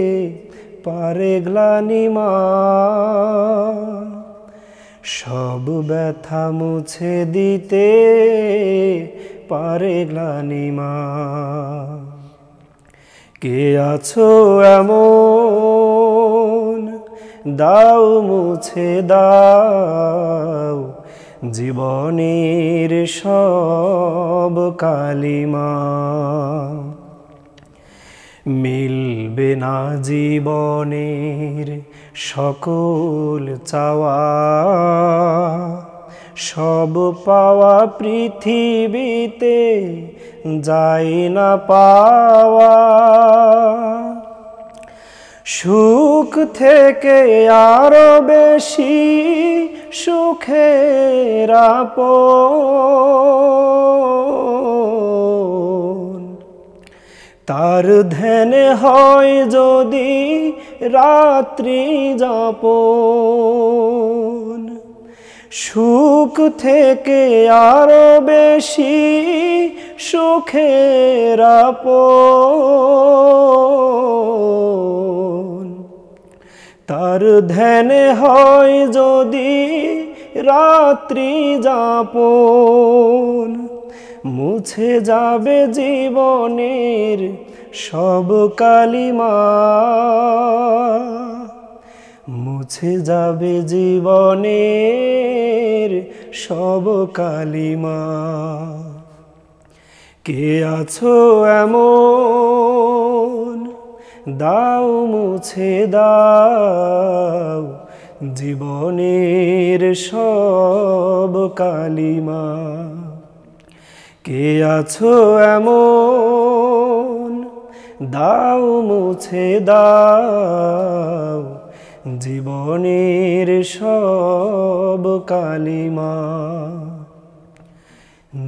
পারে গ্লানিমা, সব ব্যথা মুছে দিতে পারে গ্লানিমা। কে আছো এমন, দাও মুছে দাও জীবনের সব কালিমা। মিলবে না জীবনের সকল চাওয়া, সব পাওয়া পৃথিবীতে যায় না পাওয়া। সুখ থেকে আরো বেশি সুখের আপন, তার তার ধ্যানে হয় যদি রাত্রি যাপন, সুখ থেকে আরো বেশি সুখের আপন। তার ধ্যানে হয় যদি রাত্রি যাপন, মুছে যাবে জীবনের সব কালিমা, মুছে যাবে জীবনের সব কালিমা। কে আছো এমন, দাও মুছে দাও জীবনের সব কালিমা। কে আছো এমন, দাও মুছে দাও জীবনের সব কালিমা,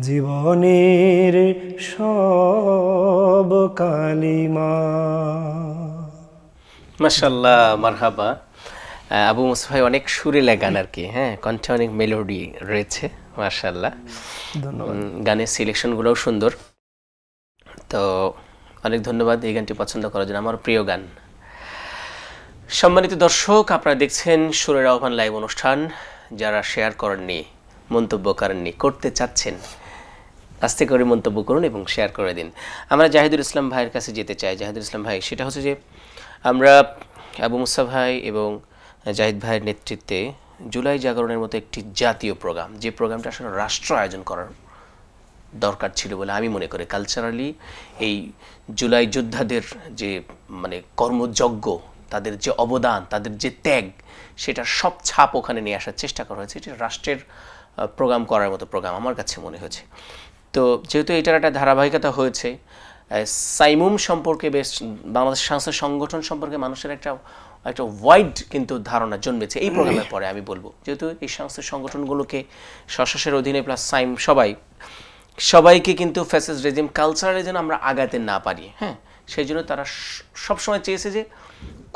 জীবনের সব কালিমা। মাশাআল্লাহ, মারহাবা। আবু মুসা ভাই অনেক সুরেলা গান আর কি, হ্যাঁ, কণ্ঠে অনেক মেলোডি রয়েছে, মাশাআল্লাহ। ধন্যবাদ। গানের সিলেকশনগুলোও সুন্দর। তো অনেক ধন্যবাদ এই গানটি পছন্দ করার জন্য, আমার প্রিয় গান। সম্মানিত দর্শক, আপনারা দেখছেন সুরের আহ্বান লাইভ অনুষ্ঠান। যারা শেয়ার করেননি, মন্তব্য করেননি, করতে চাচ্ছেন, আস্তে করে মন্তব্য করুন এবং শেয়ার করে দিন। আমরা জাহিদুল ইসলাম ভাইয়ের কাছে যেতে চাই। জাহিদুল ইসলাম ভাই, সেটা হচ্ছে যে আমরা আবু মুসা ভাই এবং জাহিদ ভাইয়ের নেতৃত্বে জুলাই জাগরণের মতো একটি জাতীয় প্রোগ্রাম, যে প্রোগ্রামটা আসলে রাষ্ট্র আয়োজন করার দরকার ছিল বলে আমি মনে করি। কালচারালি এই জুলাই যোদ্ধাদের যে মানে কর্মযজ্ঞ, তাদের যে অবদান, তাদের যে ত্যাগ, সেটার সব ছাপ ওখানে নিয়ে আসার চেষ্টা করা হয়েছে। এটা রাষ্ট্রের প্রোগ্রাম করার মতো প্রোগ্রাম আমার কাছে মনে হয়েছে। তো যেহেতু এটার একটা ধারাবাহিকতা হয়েছে, সাইমুম সম্পর্কে বেশ বাংলাদেশ সংস্থা সংগঠন সম্পর্কে মানুষের একটা ওয়াইড কিন্তু ধারণা জন্মেছে এই প্রোগ্রামের পরে। আমি বলবো যেহেতু এই সংস্থার সংগঠনগুলোকে স্বশাসের অধীনে প্লাস সাইম সবাইকে কিন্তু ফ্যাসিস্ট রেজিম কালচারে যেন আমরা আগাতে না পারি, হ্যাঁ, সেই জন্য তারা সবসময় চেয়েছে যে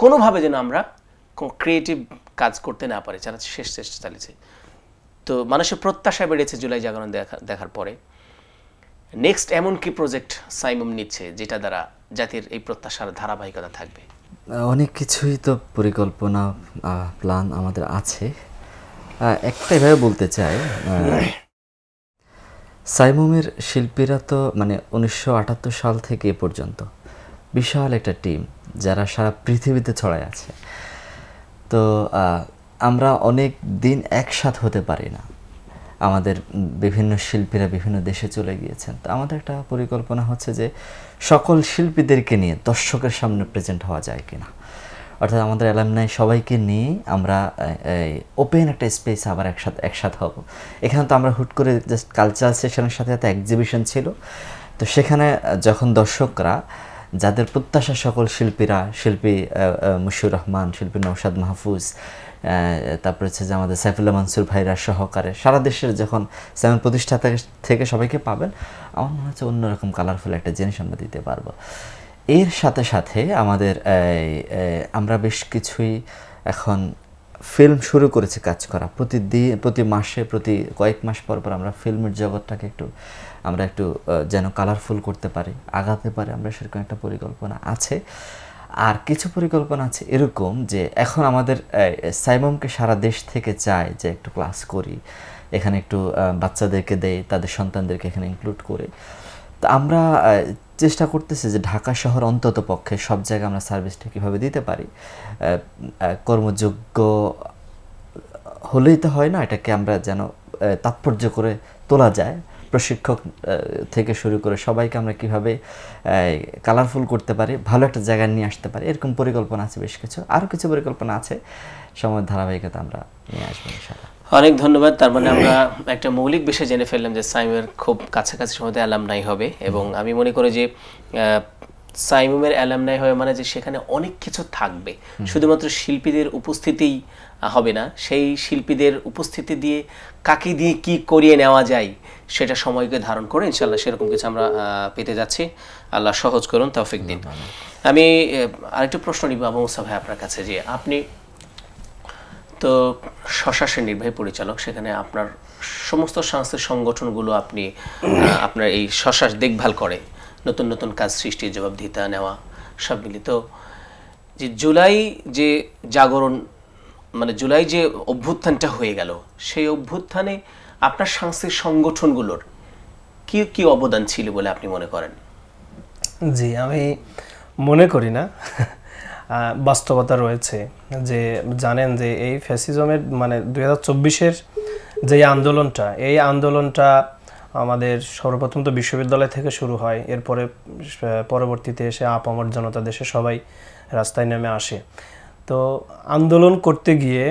কোনোভাবে যেন আমরা ক্রিয়েটিভ কাজ করতে না পারি, যারা শেষ চেষ্টা চালিয়েছে। তো মানুষের প্রত্যাশা বেড়েছে জুলাই জাগরণ দেখার পরে। নেক্সট এমন কি প্রজেক্ট সাইমুম নিচ্ছে যেটা দ্বারা জাতির এই প্রত্যাশার ধারাবাহিকতা থাকবে? অনেক কিছুই তো পরিকল্পনা প্ল্যান আমাদের আছে। একটাই ভাবে বলতে চাই, সাইমুমের শিল্পীরা তো মানে 1978 সাল থেকে এ পর্যন্ত বিশাল একটা টিম যারা সারা পৃথিবীতে ছড়ায় আছে। তো আমরা অনেক দিন একসাথে হতে পারি না, আমাদের বিভিন্ন শিল্পীরা বিভিন্ন দেশে চলে গিয়েছেন। তো আমাদের একটা পরিকল্পনা হচ্ছে যে সকল শিল্পীদেরকে নিয়ে দর্শকের সামনে প্রেজেন্ট হওয়া যায় কিনা, অর্থাৎ আমাদের অ্যালামনাই সবাইকে নিয়ে আমরা ওপেন একটা স্পেসে আবার একসাথে হব। এখানে তো আমরা হুট করে জাস্ট কালচারাল সেশনের সাথে সাথে এক্সিবিশন ছিল। তো সেখানে যখন দর্শকরা, যাদের প্রত্যাশা সকল শিল্পীরা, শিল্পী মুশিউর রহমান, শিল্পী নওশাদ মাহফুজ, তারপর হচ্ছে যে আমাদের সাইফুল্লাহ মনসুর ভাইরা সহকারে সারা দেশের যখন সাইমুম প্রতিষ্ঠা থেকে সবাইকে পাবেন, আমার মনে হচ্ছে অন্যরকম কালারফুল একটা জিনিস আমরা দিতে পারবো। এর সাথে সাথে আমাদের আমরা বেশ কিছুই এখন ফিল্ম শুরু করেছি কাজ করা। প্রতি মাসে, প্রতি কয়েক মাস পর পর আমরা ফিল্মের জগৎটাকে আমরা একটু যেন কালারফুল করতে পারি, আগাতে পারি, আমরা সেরকম একটা পরিকল্পনা আছে। আর কিছু পরিকল্পনা আছে এরকম যে এখন আমাদের সাইমুমকে সারা দেশ থেকে চায় যে একটু ক্লাস করি, এখানে একটু বাচ্চাদেরকে দেই, তাদের সন্তানদেরকে এখানে ইনক্লুড করে। তো আমরা চেষ্টা করতেছি যে ঢাকা শহর অন্তত পক্ষে সব জায়গায় আমরা সার্ভিসটা কীভাবে দিতে পারি। কর্মযোগ্য হলেই তো হয় না, এটাকে আমরা যেন তাৎপর্য করে তোলা যায়। প্রশিক্ষক থেকে শুরু করে সবাইকে আমরা কীভাবে কালারফুল করতে পারি, ভালো একটা জায়গায় নিয়ে আসতে পারি, এরকম পরিকল্পনা আছে বেশ কিছু। আরও কিছু পরিকল্পনা আছে, সময়ের ধারাবাহিকতা আমরা নিয়ে আসবো ইনশাআল্লাহ। অনেক ধন্যবাদ। তার মানে আমরা একটা মৌলিক বিষয় জেনে ফেললাম যে সাইমের খুব কাছাকাছি সময়তে অ্যালামনাই হবে, এবং আমি মনে করি যে সাইমুমের অ্যালামনাই হবে মানে যে সেখানে অনেক কিছু থাকবে, শুধুমাত্র শিল্পীদের উপস্থিতিই হবে না, সেই শিল্পীদের উপস্থিতি দিয়ে কাকে দিয়ে কি করিয়ে নেওয়া যায় সেটা সময়কে ধারণ করে ইনশাল্লাহ সেরকম কিছু আমরা পেতে যাচ্ছি। আল্লাহ সহজ করুন, তৌফিক দিন। আমি আরেকটা প্রশ্ন নিব আবু মুসা ভাই আপনার কাছে, যে আপনি তো শশাসের নির্বাহী পরিচালক, সেখানে আপনার সমস্ত সাংস্কৃতিক সংগঠনগুলো আপনি আপনার এই শশাস দেখভাল করে, নতুন নতুন কাজ সৃষ্টি, জবাবদিহিতা নেওয়া সব মিলিত। যে জুলাই যে জাগরণ, মানে জুলাই যে অভ্যুত্থানটা হয়ে গেল, সেই অভ্যুত্থানে আপনার সাংস্কৃতিক সংগঠনগুলোর কি কি অবদান ছিল বলে আপনি মনে করেন? জি, আমি মনে করি না, বাস্তবতা রয়েছে। যে জানেন যে এই ফ্যাসিজমের মানে 2024-এর যে আন্দোলনটা, এই আন্দোলনটা আমাদের সর্বপ্রথম তো বিশ্ববিদ্যালয় থেকে শুরু হয়, এরপরে পরবর্তীতে এসে আপামর জনতা, দেশে সবাই রাস্তায় নেমে আসে। তো আন্দোলন করতে গিয়ে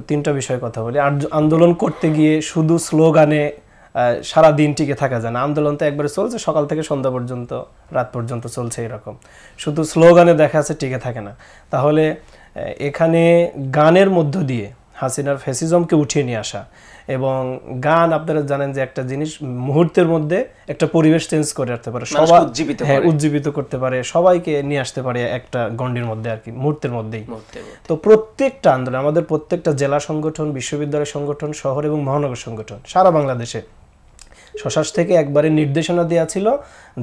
তিনটা বিষয় কথা বলি। আন্দোলন করতে গিয়ে শুধু স্লোগানে সারা দিন টিকে থাকা যায় না। আন্দোলন তো একবারে চলছে, সকাল থেকে সন্ধ্যা পর্যন্ত, রাত পর্যন্ত চলছে, এরকম শুধু স্লোগানে দেখা যাচ্ছে টিকে থাকে না। তাহলে এখানে গানের মধ্য দিয়ে হাসিনার ফ্যাসিজমকে উঠিয়ে নিয়ে আসা, এবং গান আপনারা জানেন যে একটা জিনিস মুহূর্তের মধ্যে একটা পরিবেশ চেঞ্জ করে রাখতে পারে, সবাই উজ্জীবিত করতে পারে, সবাইকে নিয়ে আসতে পারে একটা গণ্ডির মধ্যে আর কি, মুহূর্তের মধ্যেই। তো প্রত্যেকটা আন্দোলন, আমাদের প্রত্যেকটা জেলা সংগঠন, বিশ্ববিদ্যালয় সংগঠন, শহর এবং মহানগর সংগঠন সারা বাংলাদেশে শশাস থেকে একবারে নির্দেশনা দেওয়া ছিল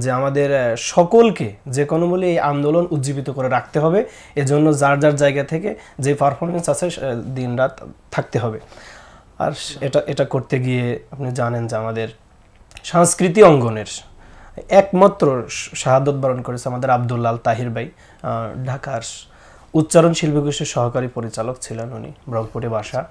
যে আমাদের সকলকে যে কোনো মূল্যে এই আন্দোলন উজ্জীবিত করে রাখতে হবে। এজন্য যার যার জায়গা থেকে যে পারফরমেন্স আছে দিন রাত থাকতে হবে। আর এটা করতে গিয়ে আপনি জানেন যে আমাদের সাংস্কৃতিক অঙ্গনের একমাত্র শাহাদত বরণ করেছে আমাদের আব্দুল্লাহ তাহির ভাই, ঢাকার উচ্চারণ শিল্পী গোষ্ঠীর সহকারী পরিচালক ছিলেন উনি, ব্রহ্মপুরে বাসা,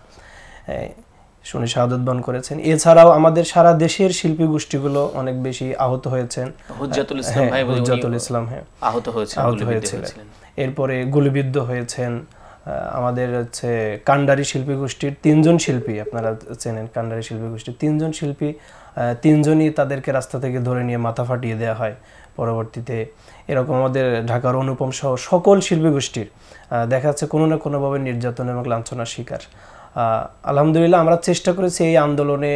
উনি শাহাদত বরণ করেছেন। এছাড়াও আমাদের সারা দেশের শিল্পী গোষ্ঠীগুলো অনেক বেশি আহত হয়েছেন। হুজ্জাতুল ইসলাম আহত হয়েছিলেন, এরপরে গুলিবিদ্ধ হয়েছেন। আমাদের হচ্ছে কান্ডারি শিল্পী গোষ্ঠীর 3জন শিল্পী, আপনারা চেনেন কান্ডারি শিল্পী গোষ্ঠীর 3জন শিল্পী, 3জনই তাদেরকে রাস্তা থেকে ধরে নিয়ে মাথা ফাটিয়ে দেওয়া হয় পরবর্তীতে। এরকম আমাদের ঢাকার অনুপম সহ সকল শিল্পী গোষ্ঠীর দেখা যাচ্ছে কোনো না কোনোভাবে নির্যাতন এবং লাঞ্ছনার শিকার। আলহামদুলিল্লাহ আমরা চেষ্টা করেছি এই আন্দোলনে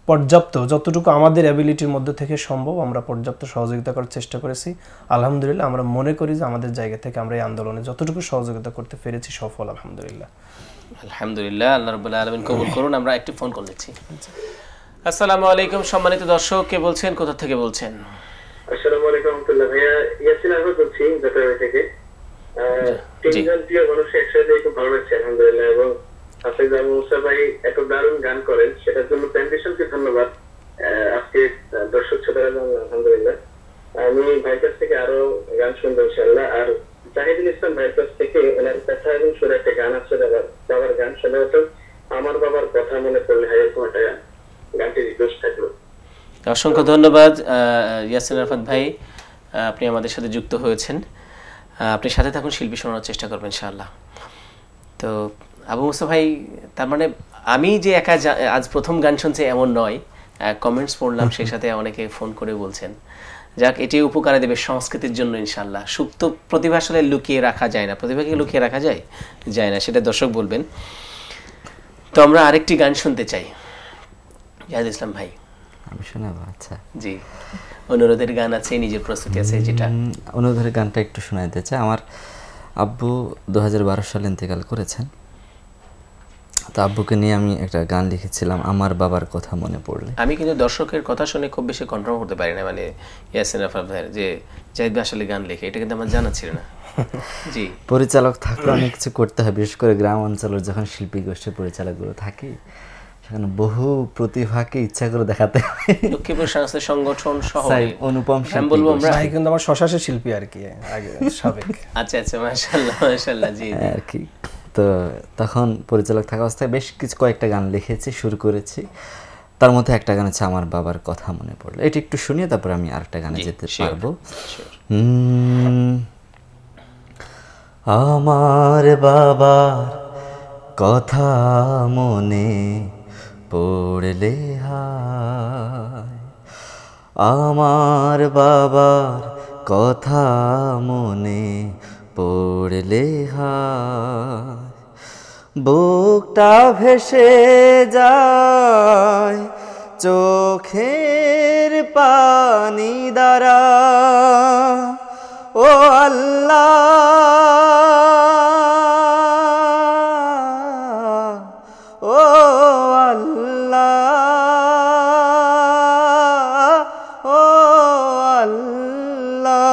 পর্যাপ্ত, যতটুকু আমাদের অ্যাবিলিটির মধ্যে থেকে সম্ভব আমরা পর্যাপ্ত সহযোগিতা করার চেষ্টা করেছি। আলহামদুলিল্লাহ আমরা মনে করি যে আমাদের জায়গা থেকে আমরা এই আন্দোলনে যতটুকু সহযোগিতা করতে পেরেছি সফল। আলহামদুলিল্লাহ, আলহামদুলিল্লাহ, আল্লাহ রাব্বুল আলামিন কবুল করুন। আমরা একটি ফোন কল নিচ্ছি। আসসালামু আলাইকুম সম্মানিত দর্শক, কে বলছেন, কোথা থেকে বলছেন? আসসালামু আলাইকুম রাহমাতুল্লাহ। ভাইয়া ইয়াসিন আহমেদ বলছি চট্টগ্রাম থেকে। তিনজন প্রিয় মানুষ একসাথে খুব ভালো লাগছে আলহামদুলিল্লাহ। এবং হাফেজ আবু মুসা ভাই এত দারুণ গান করেন, সেটার জন্য প্যান্ডিশনকে ধন্যবাদ। আজকে দর্শক শ্রোতারা আলহামদুলিল্লাহ। আমি ভাইয়ের কাছ থেকে আরো গান শুনবো ইনশাআল্লাহ। আর জাহিদুল ইসলাম ভাইয়ের কাছ থেকে ওনার কথা এবং সুরে একটা গান আছে, বাবার গান, সেটা হতো আমার বাবার কথা মনে পড়লে হাজার কোটা গান, গানটি রিকোয়েস্ট থাকলো। অসংখ্য ধন্যবাদ ইয়াসিন আরাফাত ভাই, আপনি আমাদের সাথে যুক্ত হয়েছেন। আপনি সাথে থাকুন, শিল্পী শোনানোর চেষ্টা করবেন ইনশাআল্লাহ। তো আবু মুসা ভাই, তার মানে আমি যে একা আজ প্রথম গান শুনছি এমন নয়, কমেন্টস পড়লাম, সেই সাথে অনেকে ফোন করে বলছেন। যাক, এটি উপকারে দেবে সংস্কৃতির জন্য ইনশাআল্লাহ। সুপ্ত প্রতিভা আসলে লুকিয়ে রাখা যায় না, প্রতিভাকে লুকিয়ে রাখা যায় না, সেটা দর্শক বলবেন। তো আমরা আরেকটি গান শুনতে চাই, জাহিদুল ইসলাম ভাই। আমি শোনাবো? আচ্ছা জি, অনুরোধের গান আছে, নিজের প্রস্তুতি আছে, যেটা অনুরোধের গানটা একটু শোনাইতে চাই। আমার আব্বু 2012 সালে ইন্তেকাল করেছেন, তো আব্বুকে নিয়ে আমি একটা গান লিখেছিলাম, আমার বাবার কথা মনে পড়লে। আমি কিন্তু দর্শকের কথা শুনে খুব বেশি কন্ট্রোল করতে পারি না, মানে ইয়াসিন আরাফাত ভাই যে জাহিদ ভাই আসলে গান লেখে, এটা কিন্তু আমার জানা ছিল না। জি, পরিচালক থাকলে অনেক কিছু করতে হয়, বিশেষ করে গ্রাম অঞ্চলের যখন শিল্পী গোষ্ঠীর পরিচালকগুলো থাকে, সেখানে বহু প্রতিভাকে ইচ্ছা করে দেখাতে হয়। লক্ষ্মীপুর সাংস্কৃতিক সংগঠন সহ অনুপম বলবো আমরা, কিন্তু আমার শশাসের শিল্পী আর কি, আগে সাবেক। আচ্ছা আচ্ছা, মাশাআল্লাহ মাশাআল্লাহ। জি আর কি, তো তখন পরিচালক থাকা অবস্থায় বেশ কয়েকটা গান লিখেছি, শুরু করেছি। তার মধ্যে একটা গান আছে আমার বাবার কথা মনে পড়লে, এটা একটু শুনিয়ে তারপর আমি আরেকটা গানে যেতে পারবো। আমার বাবার কথা মনে পড়লে হায়, আমার বাবার কথা মনে পড়লে হায়, বুকটা ভেসে যায় চোখের পানি দ্বারা ও আল্লাহ ও আল্লাহ ও আল্লাহ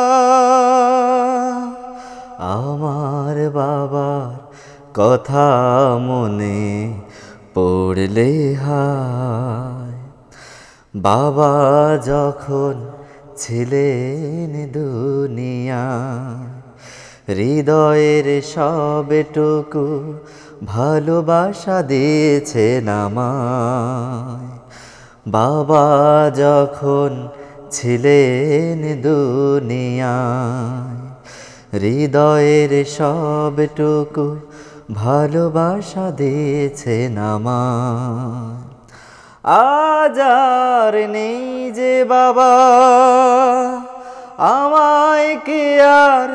আমার বাবার কথা মনে পড়লে হায় বাবা যখন ছিলেন দুনিয়া হৃদয়ের সবটুকু ভালোবাসা দিয়েছেন আমায় বাবা যখন ছিলেন দুনিয়ায় হৃদয়ের সবটুকু ভালোবাসা দিয়েছেন আমায় আজ আর নেই যে বাবা আমায় কি আর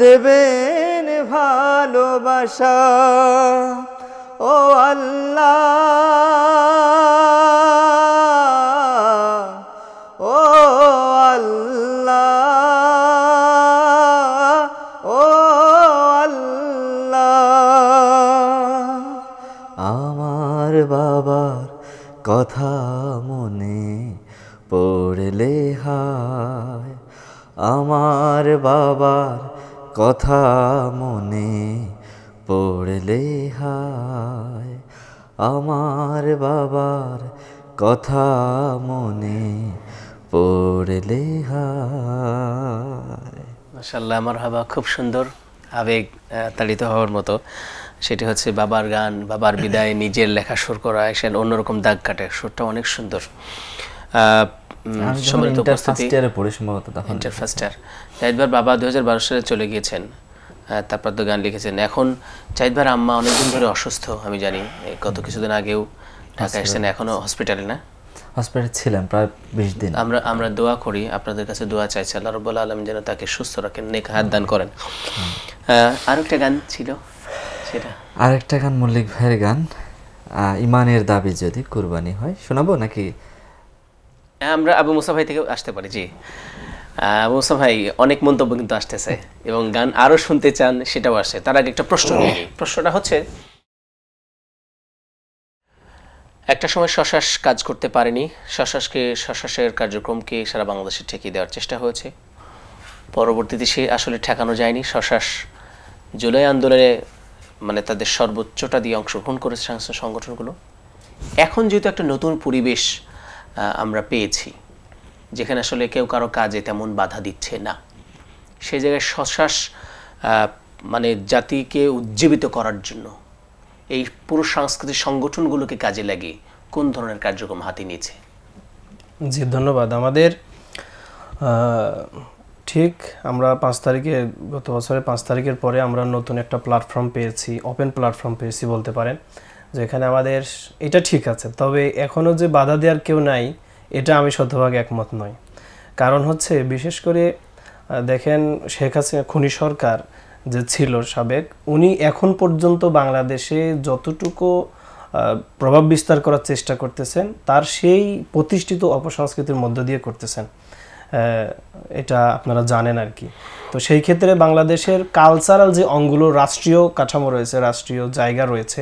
দেবেন ভালোবাসা ও আল্লাহ ও আল্লাহ ও আল্লাহ আমার বাবার কথা মনে পড়লে হায় আমার বাবার কথা মনে পড়লে হায় আমার বাবার কথা মনে পড়লে হায় মাশাআল্লাহ, মারহাবা, খুব সুন্দর, আবেগ তাড়িত হওয়ার মতো। সেটি হচ্ছে বাবার গান, বাবার বিদায়, নিজের লেখা সুর করা, এসে অন্যরকম দাগ কাটে, সুরটা অনেক সুন্দর। সম্মানিত উপস্থিতি, ইন্টার ফার্স্ট ইয়ার জাহিদ ভাই বাবা 2012 সালে চলে গিয়েছেন, তারপর তো গান লিখেছেন। এখন জাহিদ ভাইয়ের আম্মা অনেকদিন ধরে অসুস্থ, আমি জানি গত কিছুদিন আগেও ঢাকা এসেছেন, এখনো হসপিটালে না? হসপিটালে ছিলেন প্রায় 20 দিন। আমরা দোয়া করি, আপনাদের কাছে দোয়া চাইছি, আল্লাহ রাব্বুল আলামিন যেন তাকে সুস্থ রাখেন, নেক হায়াত দান করেন। আরেকটা গান ছিল, সেটা আরেকটা গান মল্লিক ভাইয়ের গান, ইমানের দাবি যদি কুরবানি হয়, শোনাবো নাকি? আমরা আবু মুসা ভাই থেকে আসতে পারি। জি আবু মুসা ভাই, অনেক মন্তব্য কিন্তু আসতেছে এবং গান আরো শুনতে চান, সেটাও আসছে। তার আগে একটা প্রশ্ন নিয়ে নিই। প্রশ্নটা হচ্ছে, একটা সময় শশাস কাজ করতে পারেনি, শশাসের কার্যক্রমকে সারা বাংলাদেশে ঠেকিয়ে দেওয়ার চেষ্টা হয়েছে, পরবর্তীতে সে আসলে ঠেকানো যায়নি। শশাস জুলাই আন্দোলনে মানে তাদের সর্বোচ্চটা দিয়ে অংশগ্রহণ করেছে সংগঠনগুলো। এখন যেহেতু একটা নতুন পরিবেশ আমরা পেয়েছি, যেখানে আসলে কেউ কারো কাজে তেমন বাধা দিচ্ছে না, সেই জায়গায় শশাস মানে জাতিকে উজ্জীবিত করার জন্য এই পুরো সাংস্কৃতিক সংগঠনগুলোকে কাজে লাগিয়ে কোন ধরনের কার্যক্রম হাতে নিয়েছে? জি ধন্যবাদ। আমাদের ঠিক আমরা 5 তারিখে, গত বছরের 5 তারিখের পরে আমরা নতুন একটা প্ল্যাটফর্ম পেয়েছি, ওপেন প্ল্যাটফর্ম পেয়েছি বলতে পারেন, যেখানে আমাদের এটা ঠিক আছে। তবে এখনও যে বাধা দেওয়ার কেউ নাই, এটা আমি শতভাগ একমত নই। কারণ হচ্ছে, বিশেষ করে দেখেন, শেখ হাসিনা খুনি সরকার যে ছিল সাবেক, উনি এখন পর্যন্ত বাংলাদেশে যতটুকু প্রভাব বিস্তার করার চেষ্টা করতেছেন, তার সেই প্রতিষ্ঠিত অপসংস্কৃতির মধ্য দিয়ে করতেছেন, এটা আপনারা জানেন আর কি। তো সেই ক্ষেত্রে বাংলাদেশের কালচারাল যে অঙ্গগুলো, রাষ্ট্রীয় কাঠামো রয়েছে, রাষ্ট্রীয় জায়গা রয়েছে,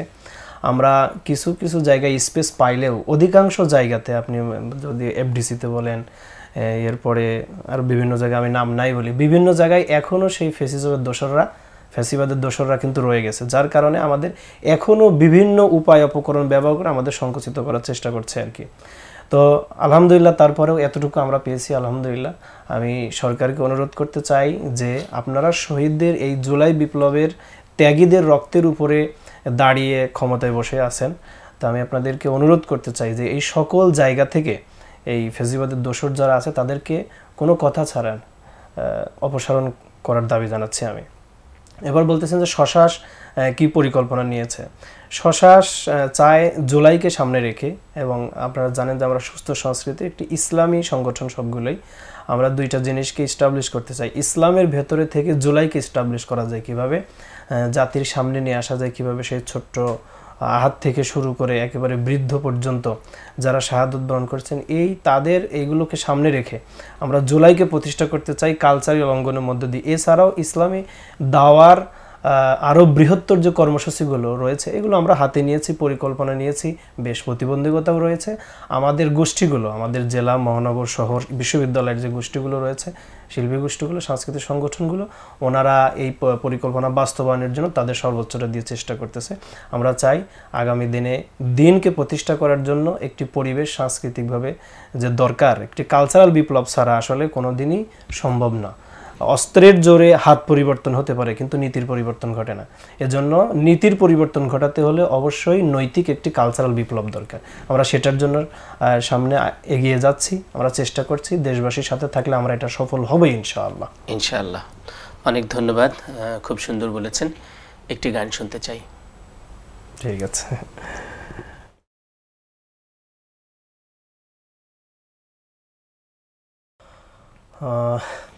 আমরা কিছু কিছু জায়গায় স্পেস পাইলেও অধিকাংশ জায়গাতে, আপনি যদি এফডিসিতে বলেন, এরপরে আর বিভিন্ন জায়গায়, আমি নাম নাই বলি, বিভিন্ন জায়গায় এখনও সেই ফ্যাসিবাদের দোসররা কিন্তু রয়ে গেছে, যার কারণে আমাদের এখনও বিভিন্ন উপায় উপকরণ ব্যবহার করে আমাদের সংকুচিত করার চেষ্টা করছে আর কি। তো আলহামদুলিল্লাহ, তারপরেও এতটুকু আমরা পেয়েছি, আলহামদুলিল্লাহ। আমি সরকারকে অনুরোধ করতে চাই যে আপনারা শহীদদের, এই জুলাই বিপ্লবের ত্যাগীদের রক্তের উপরে দাঁড়িয়ে ক্ষমতায় বসে আছেন, তো আমি আপনাদেরকে অনুরোধ করতে চাই যে এই সকল জায়গা থেকে এই ফ্যাসিবাদের দোসর যারা আছে, তাদেরকে কোনো কথা ছাড়া অপসারণ করার দাবি জানাচ্ছি আমি। এবার বলতেছেন যে শশাস কি পরিকল্পনা নিয়েছে। শশাস চায় জুলাইকে সামনে রেখে, এবং আপনারা জানেন যে আমরা সুস্থ সংস্কৃতি একটি ইসলামী সংগঠন, সবগুলোই আমরা দুইটা জিনিসকে ইস্টাবলিশ করতে চাই। ইসলামের ভেতরে থেকে জুলাইকে ইস্টাবলিশ করা যায় কিভাবে, জাতির সামনে নিয়ে আসা যায় কিভাবে, সেই ছোট্ট হাত থেকে শুরু করে একেবারে বৃদ্ধ পর্যন্ত যারা শাহাদত বরণ করছেন, তাদের এইগুলোকে সামনে রেখে আমরা জুলাইকে প্রতিষ্ঠা করতে চাই কালচারাল অঙ্গনের মধ্য দিয়ে। এছাড়াও ইসলামী দাওয়ার আরও বৃহত্তর যে কর্মসূচিগুলো রয়েছে এগুলো আমরা হাতে নিয়েছি, পরিকল্পনা নিয়েছি, বেশ প্রতিবন্ধকতাও রয়েছে। আমাদের গোষ্ঠীগুলো, আমাদের জেলা, মহানগর, শহর, বিশ্ববিদ্যালয়ের যে গোষ্ঠীগুলো রয়েছে, শিল্পী গোষ্ঠীগুলো, সাংস্কৃতিক সংগঠনগুলো, ওনারা এই পরিকল্পনা বাস্তবায়নের জন্য তাদের সর্বোচ্চটা দিয়ে চেষ্টা করতেছে। আমরা চাই আগামী দিনে দিনকে প্রতিষ্ঠা করার জন্য একটি পরিবেশ সাংস্কৃতিকভাবে যে দরকার, একটি কালচারাল বিপ্লব ছাড়া আসলে কোনো দিনই সম্ভব না। অস্ত্রের জোরে হাত পরিবর্তন হতে পারে কিন্তু নীতির পরিবর্তন ঘটে না। এজন্য নীতির পরিবর্তন ঘটাতে হলে অবশ্যই নৈতিক একটি কালচারাল বিপ্লব দরকার। আমরা সেটার জন্য সামনে এগিয়ে যাচ্ছি, আমরা চেষ্টা করছি। দেশবাসীর সাথে থাকলে আমরা এটা সফল হবো ইনশাআল্লাহ। ইনশাআল্লাহ। অনেক ধন্যবাদ, খুব সুন্দর বলেছেন। একটি গান শুনতে চাই। ঠিক আছে।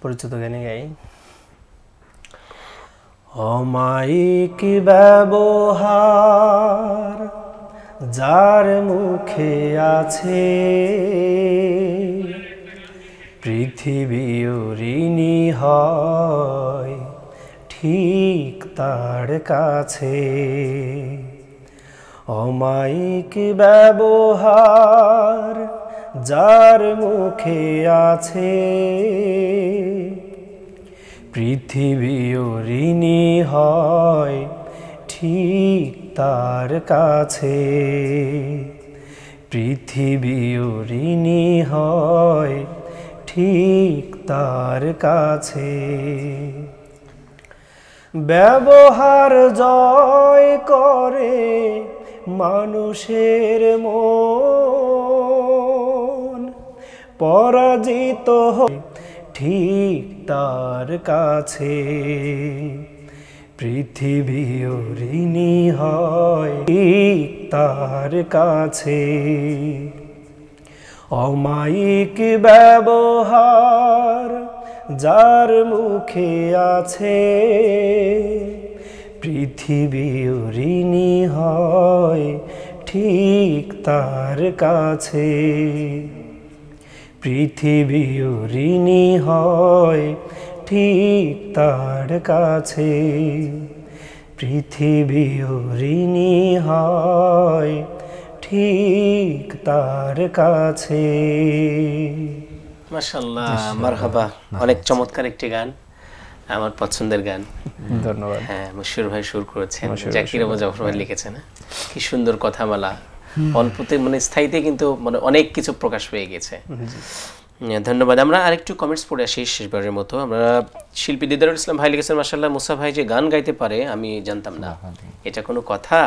পরিচিত গানে গাই। অমায়িক ব্যবহার যার মুখে আছে, পৃথিবী ঋণী হয় ঠিক তার কাছে। অমায়িক ব্যবহার যার মুখে আছে, পৃথিবী ঋণী হয় ঠিক তার কাছে। পৃথিবী ঋণী হয় ঠিক তার কাছে। ব্যবহার জয় করে মানুষের মন, পরাজিত হয় ঠিক তার কাছে। পৃথিবী ঋণী হয় ঠিক তার কাছে। অমায়িক ব্যবহার যার মুখে আছে, পৃথিবী ঋণী হয় ঠিক তার কাছে। পৃথিবী ঋণী হয় ঠিক তার কাছে। পৃথিবী ঋণী হয় ঠিক তার কাছে। মাশাআল্লাহ, মারহাবা। অনেক চমৎকার একটি গান, আমার পছন্দের গান। ধন্যবাদ। হ্যাঁ, মুশির ভাই সুর করেছেন, জাকির আহমদ জাফর ভাই লিখেছেন। কি সুন্দর কথামালা, অল্পতে মানে স্থায়ীতে কিন্তু মানে অনেক কিছু প্রকাশ পেয়ে গেছে। ধন্যবাদ। আমরা আরেকটু কমেন্টস পড়ে আসি শেষবারের মতো। আমরা শিল্পী দিদারুল ইসলাম ভাই লিখেছেন, মাশাআল্লাহ মুসা ভাই যে গান গাইতে পারে আমি জানতাম না, এটা কোনো কথা?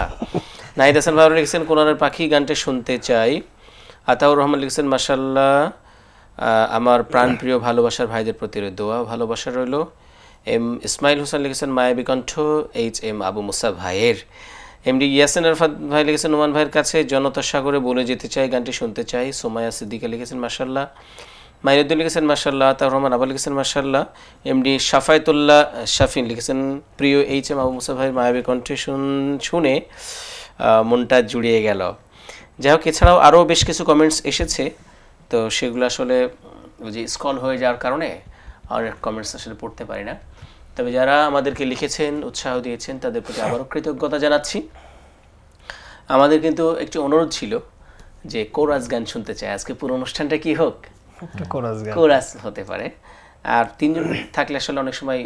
নাহিদ হাসান ভাই লিখেছেন, কোরআনের পাখি গানটা শুনতে চাই। আতাউর রহমান লিখেছেন, মাশাআল্লাহ আমার প্রাণপ্রিয় ভালোবাসার ভাইদের প্রতি দোয়া ভালোবাসা রইল। এম ইসমাইল হোসেন লিখেছেন, মায়াবী কণ্ঠ এইচ এম আবু মুসা ভাইয়ের। এমডি ইয়াসিন আরফাত ভাই লিখেছেন, নোমান ভাইয়ের কাছে জনতা সাগরে বলে যেতে চাই, গানটি শুনতে চাই। সোমায়া সিদ্দিকা লিখেছেন মাশাআল্লাহ। মাইনুদ্দিন লিখেছেন মাশাআল্লাহ। তার রহমান আবার লিখেছেন মাশাআল্লাহ। এমডি শাফায়েতুল্লাহ শাফিন লিখেছেন, প্রিয় এইচ এম আবু মুসা ভাইয়ের মায়াবী কণ্ঠে শুনে মনটা জুড়িয়ে গেল। যাই হোক, এছাড়াও আরও বেশ কিছু কমেন্টস এসেছে, তো সেগুলো আসলে যে স্ক্রল হয়ে যাওয়ার কারণে অনেক কমেন্টস আসলে পড়তে পারি না। তবে যারা আমাদেরকে লিখেছেন, উৎসাহ দিয়েছেন, তাদের প্রতি আবারও কৃতজ্ঞতা জানাচ্ছি। আমাদের কিন্তু একটি অনুরোধ ছিল যে কোরাস গান শুনতে চাই। আজকে পুরো অনুষ্ঠানটা কি হোক, কোরাস হতে পারে। আর তিনজন থাকলে আসলে অনেক সময়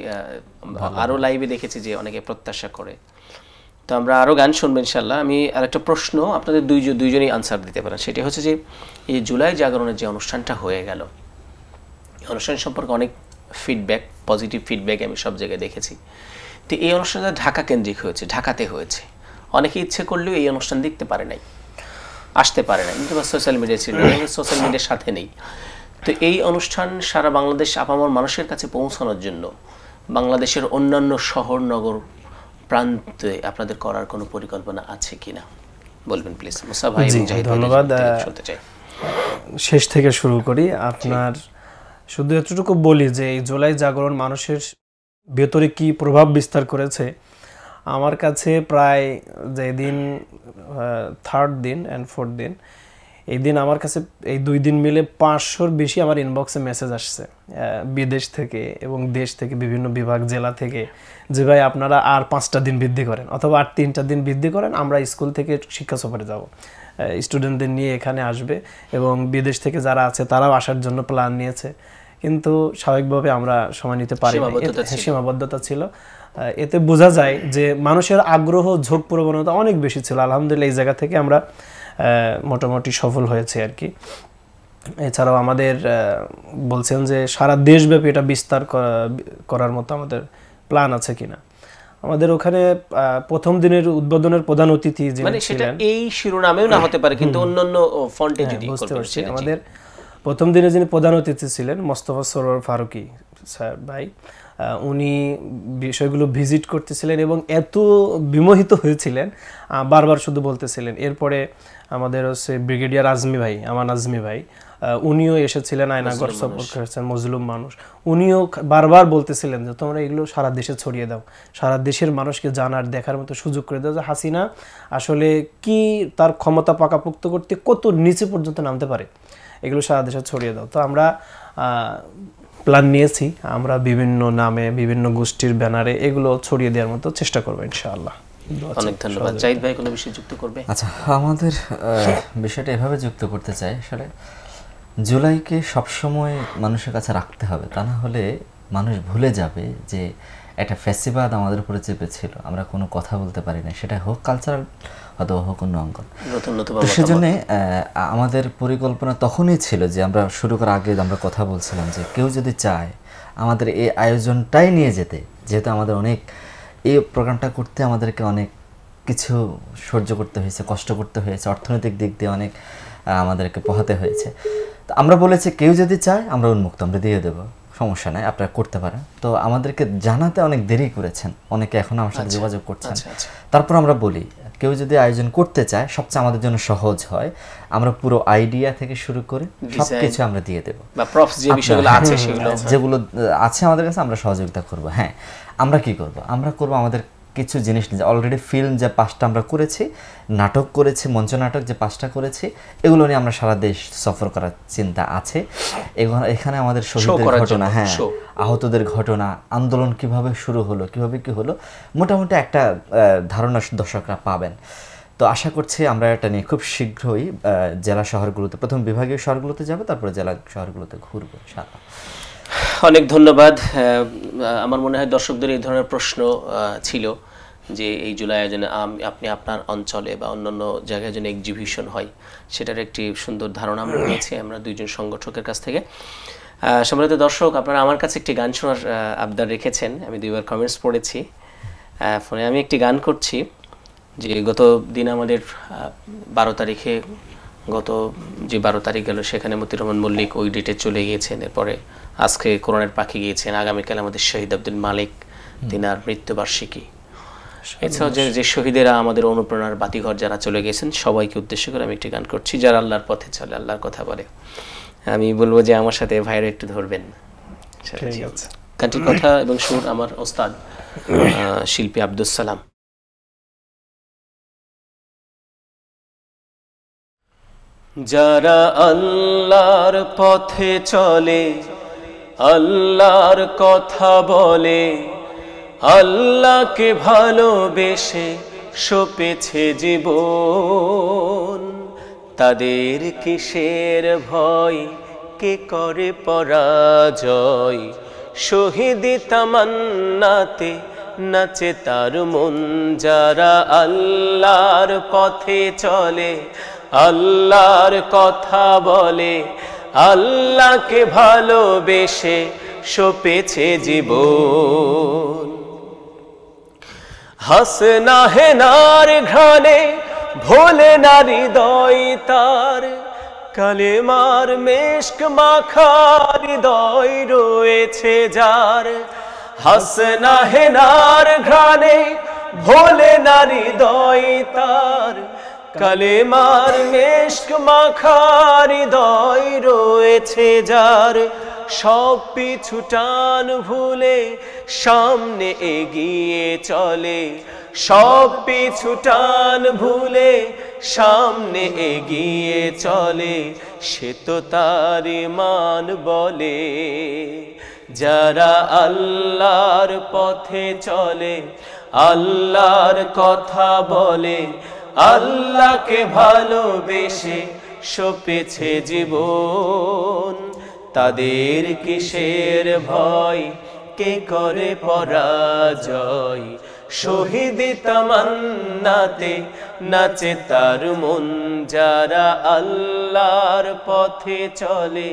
আরও লাইভে দেখেছি যে অনেকে প্রত্যাশা করে, তো আমরা আরও গান শুনবো ইনশাল্লাহ। আমি আরেকটা প্রশ্ন আপনাদের দুইজনই আনসার দিতে পারেন, সেটি হচ্ছে যে এই জুলাই জাগরণের যে অনুষ্ঠানটা হয়ে গেল, অনুষ্ঠান সম্পর্কে অনেক ফিডব্যাক, পজিটিভ ফিডব্যাক আমি সব জায়গায় দেখেছি। তো এই অনুষ্ঠানটা ঢাকা কেন্দ্রিক হয়েছে, ঢাকাতে হয়েছে। অনেকে ইচ্ছে করলেও এই অনুষ্ঠান দেখতে পারে নাই, আসতে পারে নাই, কিন্তু সোশ্যাল মিডিয়া ছিল, সোশ্যাল মিডিয়ার সাথে নেই। তো এই অনুষ্ঠান সারা বাংলাদেশ আপামর মানুষের কাছে পৌঁছানোর জন্য বাংলাদেশের অন্যান্য শহর নগর প্রান্তে আপনাদের করার কোনো পরিকল্পনা আছে কিনা বলবেন প্লিজ। মুসা ভাই, ধন্যবাদ। শেষ থেকে শুরু করি। আপনার শুধু এতটুকু বলি যে এই জুলাই জাগরণ মানুষের ভেতরে কি প্রভাব বিস্তার করেছে। আমার কাছে প্রায় যেদিন 3rd দিন অ্যান্ড 4th দিন, এই দিন আমার কাছে এই 2 দিন মিলে 500-র বেশি আমার ইনবক্সে মেসেজ আসছে বিদেশ থেকে এবং দেশ থেকে, বিভিন্ন বিভাগ জেলা থেকে, যে ভাই আপনারা আর 5টা দিন বৃদ্ধি করেন অথবা আর 3টা দিন বৃদ্ধি করেন, আমরা স্কুল থেকে শিক্ষা সফরে যাব, স্টুডেন্টদের নিয়ে এখানে আসবে এবং বিদেশ থেকে যারা আছে তারাও আসার জন্য প্ল্যান নিয়েছে, কিন্তু স্বাভাবিকভাবে আমরা সময় নিতে পারি না, সীমাবদ্ধতা ছিল। এতে বোঝা যায় যে মানুষের আগ্রহ, ঝোঁক প্রবণতা অনেক বেশি ছিল। আলহামদুলিল্লাহ এই জায়গা থেকে আমরা মোটামুটি সফল হয়েছে আর কি। এছাড়াও আমাদের বলছেন যে সারা দেশব্যাপী এটা বিস্তার করার মতো আমাদের প্ল্যান আছে কিনা। আমাদের ওখানে প্রথম দিনের উদ্বোধনের প্রধান অতিথি যিনি ছিলেন, এই শিরোনামেও না হতে পারে কিন্তু অন্যান্য ফন্টে যদি বুঝতে পারছি, আমাদের প্রথম দিনে যিনি প্রধান অতিথি ছিলেন মোস্তফা সরোয়ার ফারুকী স্যার ভাই, উনি বিষয়গুলো ভিজিট করতেছিলেন এবং এত বিমোহিত হয়েছিলেন, বারবার শুধু বলতেছিলেন। এরপরে আমাদের হচ্ছে ব্রিগেডিয়ার আজমি ভাই, আমান আজমি ভাই, উনিও এসেছিলেন, আয়নাগর সফর করেছেন, মজলুম মানুষ, উনিও বারবার বলতেছিলেন যে তোমরা এগুলো সারা দেশে ছড়িয়ে দাও, সারা দেশের মানুষকে জানার দেখার মতো সুযোগ করে দাও যে হাসিনা আসলে কি, তার ক্ষমতা পাকাপোক্ত করতে কত নিচে পর্যন্ত নামতে পারে, এগুলো সারা দেশে ছড়িয়ে দাও। তো আমরা প্ল্যান নিয়েছি, আমরা বিভিন্ন নামে, বিভিন্ন গোষ্ঠীর ব্যানারে এগুলো ছড়িয়ে দেওয়ার মতো চেষ্টা করবো ইনশাআল্লাহ। অনেক ধন্যবাদ। জাহিদ ভাই কোনো বিষয় যুক্ত করবে? আচ্ছা, আমাদের বিষয়টা এভাবে যুক্ত করতে চাই, আসলে জুলাইকে সবসময় মানুষের কাছে রাখতে হবে, তা না হলে মানুষ ভুলে যাবে যে একটা ফ্যাসিবাদ আমাদের উপরে চেপেছিল, আমরা কোনো কথা বলতে পারি না, সেটা হোক কালচারাল অথবা হোক অন্য অঙ্গন। তো সেজন্য আমাদের পরিকল্পনা তখনই ছিল যে আমরা শুরু করার আগে আমরা কথা বলছিলাম যে কেউ যদি চায় আমাদের এই আয়োজনটাই নিয়ে যেতে, যেহেতু আমাদের অনেক এই প্রোগ্রামটা করতে আমাদেরকে অনেক কিছু সহ্য করতে হয়েছে, কষ্ট করতে হয়েছে, অর্থনৈতিক দিক দিয়ে অনেক আমাদেরকে পোহাতে হয়েছে। তো আমরা বলেছি কেউ যদি চায় আমরা উন্মুক্ত, আমরা দিয়ে দেবো, সমস্যা নাই, আপনারা করতে পারেন। তো আমাদেরকে জানাতে অনেক দেরি করেছেন, অনেকে এখন আমার সাথে যোগাযোগ করছেন। তারপর আমরা বলি কেউ যদি আয়োজন করতে চায়, সবচেয়ে আমাদের জন্য সহজ হয়, আমরা পুরো আইডিয়া থেকে শুরু করে সবকিছু আমরা দিয়ে দেবো, বা প্রপস যে বিষয়গুলো আছে সেগুলো যেগুলো আছে আমাদের কাছে আমরা সহযোগিতা করব। হ্যাঁ, আমরা কি করব, আমরা করব আমাদের কিছু জিনিস নিয়ে, অলরেডি ফিল্ম যে 5টা আমরা করেছি, নাটক করেছি, মঞ্চ নাটক যে 5টা করেছি, এগুলো নিয়ে আমরা সারা দেশ সফর করার চিন্তা আছে। এখানে আমাদের শহীদের ঘটনা, হ্যাঁ, আহতদের ঘটনা, আন্দোলন কিভাবে শুরু হলো, কিভাবে কি হলো, মোটামুটি একটা ধারণা দর্শকরা পাবেন। তো আশা করছি আমরা এটা নিয়ে খুব শীঘ্রই জেলা শহরগুলোতে, প্রথম বিভাগীয় শহরগুলোতে যাবে, তারপরে জেলা শহরগুলোতে ঘুরবো ইনশাআল্লাহ। অনেক ধন্যবাদ। আমার মনে হয় দর্শকদের এই ধরনের প্রশ্ন ছিল যে এই জুলাই আয়োজনে আপনি আপনার অঞ্চলে বা অন্যান্য জায়গায় যেন এক্সিবিশন হয়, সেটার একটি সুন্দর ধারণা আমরা পেয়েছি আমরা দুইজন সংগঠকের কাছ থেকে। সম্মানিত দর্শক, আপনারা আমার কাছে একটি গান শোনার আবদার রেখেছেন, আমি 2বার কমেন্টস পড়েছি ফোনে। আমি একটি গান করছি যে গত দিন আমাদের 12 তারিখে, গত যে 12 তারিখ গেল সেখানে মতিউর রহমান মল্লিক ওই ডেটে চলে গিয়েছেন, এরপরে আজকে কোরআনের পাখি গিয়েছেন, আগামীকাল আমাদের শহীদ আব্দুল মালিক তিনার মৃত্যুবার্ষিকী। এছাড়াও যে শহীদেরা আমাদের অনুপ্রেরণার বাতিঘর যারা চলে গেছেন, সবাইকে উদ্দেশ্য করে আমি একটি গান করছি, যারা আল্লাহর পথে চলে, আল্লাহর কথা বলে। আমি বলবো যে আমার সাথে ভাইরা একটু ধরবেন। গানটির কথা এবং সুর আমার ওস্তাদ শিল্পী আব্দুস সালাম। যারা আল্লাহর পথে চলে, আল্লাহর কথা বলে, আল্লাহকে ভালোবেসে সপেছে জীবন, তাদের কিসের ভয়, কে করে পরাজয়, শহীদি তামান্নাতে নাচে তার মন। যারা আল্লাহর পথে চলে, আল্লাহর কথা বলে, আল্লাহকে ভালোবেসে সপেছে জীবন। হাসনা হেনার ঘ্রাণে ভোলে না হৃদয় তার, কালেমার মেশক মাখা হৃদয় রয়েছে যার। হাসনা হেনার ঘ্রাণে ভোলে না হৃদয় তার, কালেমার মেশক মাখা হৃদয় রয়েছে যার। সব পিছু টান ভুলে সামনে এগিয়ে চলে, সব পিছু টান ভুলে সামনে এগিয়ে চলে, সে তো তার মান বলে। যারা আল্লাহর পথে চলে, আল্লাহর কথা বলে, আল্লাহকে ভালোবেসে সপেছে জীবন, তাদের কিসের ভয়, কে করে পরাজয়, শহীদি তামান্নাতে নাচে তার মন। যারা আল্লাহর পথে চলে,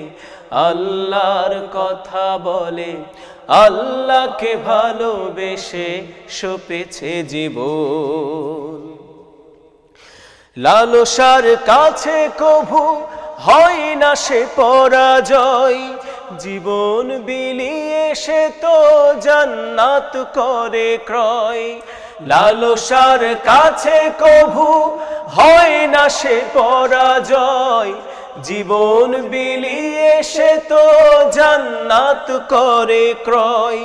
আল্লাহর কথা বলে, আল্লাহকে ভালোবেসে সপেছে জীবন। লালসার কাছে কভু হয় না সে পরাজয়, জীবন বিলিয়ে সে তো জান্নাত করে ক্রয়। লালসার কাছে কভু হয় না সে পরাজয়, জীবন বিলিয়ে সে তো জান্নাত করে ক্রয়।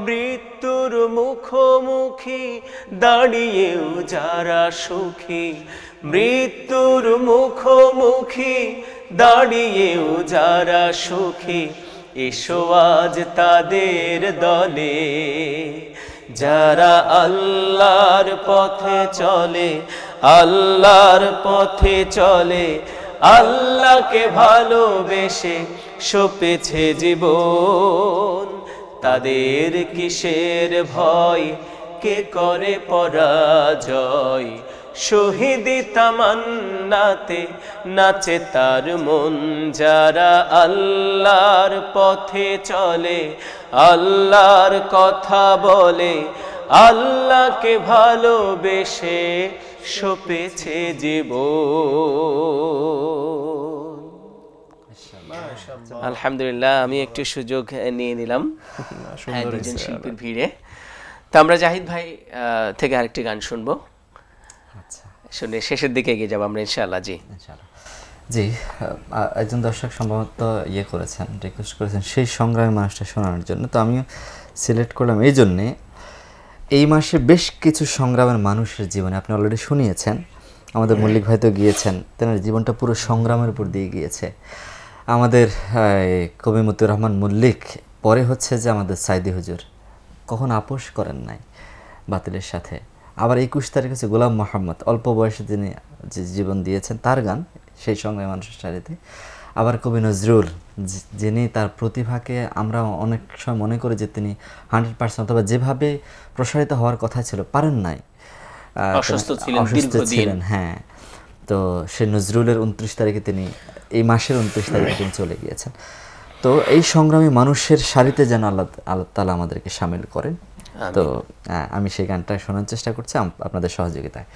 মৃত্যুর মুখোমুখি দাঁড়িয়েও যারা সুখী, মৃত্যুর মুখোমুখি দাঁড়িয়েও যারা সুখী, এসো আজ তাদের দলে। যারা আল্লাহর পথে চলে, আল্লাহর পথে চলে, আল্লাহকে ভালোবেসে সপেছে জীবন, তাদের কিসের ভয়, কে করে পরাজয়, শহীদি তামান্নাতে নাচে তার মন। যারা আল্লাহর পথে চলে, আল্লাহর কথা বলে, আল্লাহকে ভালোবেসে সপেছে জীবন। আলহামদুলিল্লাহ, আমি একটু সুযোগ নিয়ে নিলাম দুজন শিল্পীর ভিড়ে। তো আমরা জাহিদ ভাই থেকে আরেকটি গান শুনবো, শুনে শেষের দিকে এগিয়ে যাবো আমরা ইনশাআল্লাহ। জি জি, একজন দর্শক সম্ভবত করেছেন, রিকোয়েস্ট করেছেন সেই সংগ্রামী মানুষটা শোনানোর জন্য। তো আমিও সিলেক্ট করলাম এই জন্যে, এই মাসে বেশ কিছু সংগ্রামের মানুষের জীবনে আপনি অলরেডি শুনিয়েছেন, আমাদের মল্লিক ভাই তো গিয়েছেন, তেনার জীবনটা পুরো সংগ্রামের উপর দিয়ে গিয়েছে। আমাদের কবি মতিউর রহমান মল্লিক, পরে হচ্ছে যে আমাদের সাইদি হুজুর, কখন আপোষ করেন নাই বাতিলের সাথে। আবার 21 তারিখ হচ্ছে গোলাম মোহাম্মদ, অল্প বয়সে তিনি যে জীবন দিয়েছেন, তার গান সেই সংগ্রামী মানুষের সারিতে। আবার কবি নজরুল, যিনি তার প্রতিভাকে আমরা অনেক সময় মনে করি যে তিনি 100% অথবা যেভাবে প্রসারিত হওয়ার কথা ছিল পারেন নাই, অসুস্থ ছিলেন। হ্যাঁ, তো সে নজরুলের 29 তারিখে তিনি, এই মাসের 29 তারিখে তিনি চলে গিয়েছেন। তো এই সংগ্রামী মানুষের সারিতে যেন আল্লাহ তাআলা আমাদেরকে শামিল করেন। তো আমি সেই গানটা শোনার চেষ্টা করছি আপনাদের সহযোগিতায়।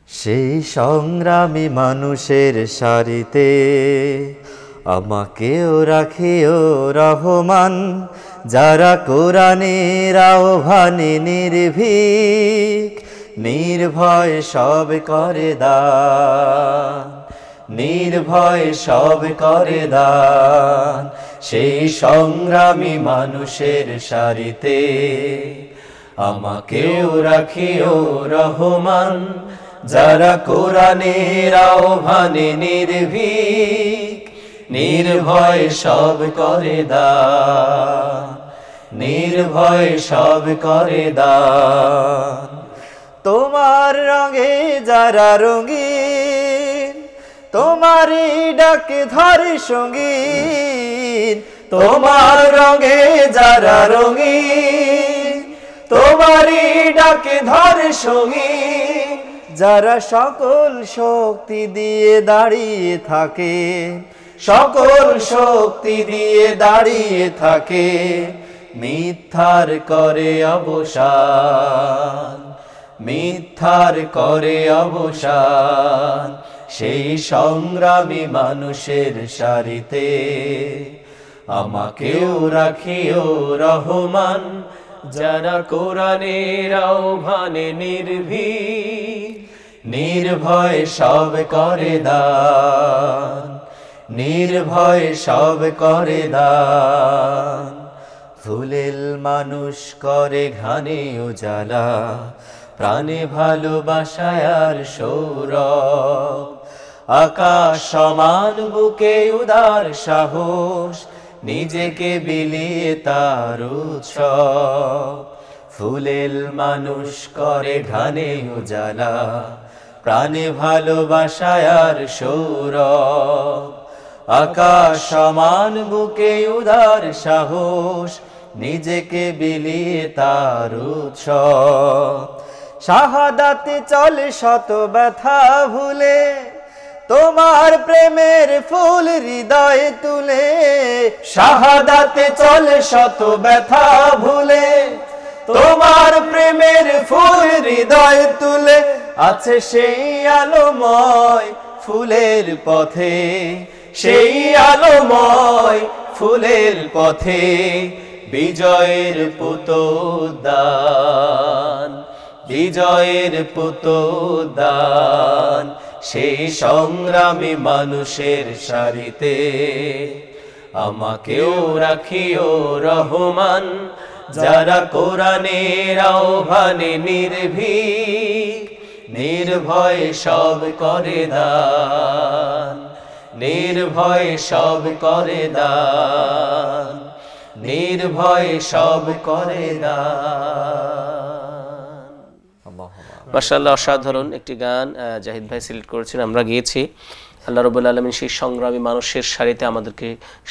সেই সংগ্রামী মানুষের সারিতে আমাকেও রাখিও রহমান, যারা কোরআনের আহ্বানে নির্ভীক, নির্ভয় সব করে দান, নির্ভয় সব করে দান। সেই সংগ্রামী মানুষের সারিতে আমাকেও রাখিও রহমান, যারা কোরআনের আহ্বানে নির্ভীক, নির্ভয় সব করে দান, নির্ভয় সব করে দান। তোমার রঙে যারা রঙিন, তোমারই ডাকে ধরে সঙ্গীন, তোমার রঙে যারা রঙিন, তোমারই ডাকে ধরে সঙ্গীন। যারা সকল শক্তি দিয়ে দাঁড়িয়ে থাকে, সকল শক্তি দিয়ে দাঁড়িয়ে থাকে, মিথ্যার করে অবসান, মিথ্যার করে অবসান। সেই সংগ্রামী মানুষের সারিতে আমাকেও রাখিও রহমান, যারা কোরআনের আহ্বানে নির্ভীক, নির্ভয় সব করে দান, নির্ভয়ে সব করে দান। ফুলেল মানুষ করে ঘানে উজালা, প্রাণে ভালোবাসায় আর সৌরভ। আকাশ সমান বুকে উদার সাহস, নিজেকে বিলিয়ে তার উৎসব। ফুলেল মানুষ করে ঘানে উজালা, প্রাণে ভালোবাসায় আর সৌরভ। আকাশ সমান বুকে উদার সাহস, নিজেকে বিলিয়ে তার উৎসব। শাহাদাতে চলে শত ব্যথা ভুলে, তোমার প্রেমের ফুল হৃদয়ে তুলে। শাহাদাতে চলে শত ব্যথা ভুলে, তোমার প্রেমের ফুল হৃদয়ে তুলে। আছে সেই আলোময় ফুলের পথে, সেই আলোময় ফুলের পথে, বিজয়ের পুতোদ্যান, বিজয়ের পুতোদ্যান। সেই সংগ্রামী মানুষের সারিতে আমাকেও রাখিও রহমান, যারা কোরআনের আহ্বানে নির্ভীক, নির্ভয়ে সব করে দান, নির্ভয়ে সব করে দান, নির্ভয়ে সব করে দান। মাশাআল্লাহ, অসাধারণ একটি গান জাহিদ ভাই সিলেক্ট করেছেন, আমরা গিয়েছি। আল্লাহ রাব্বুল আলামিন সেই সংগ্রামী মানুষের সারিতে আমাদেরকে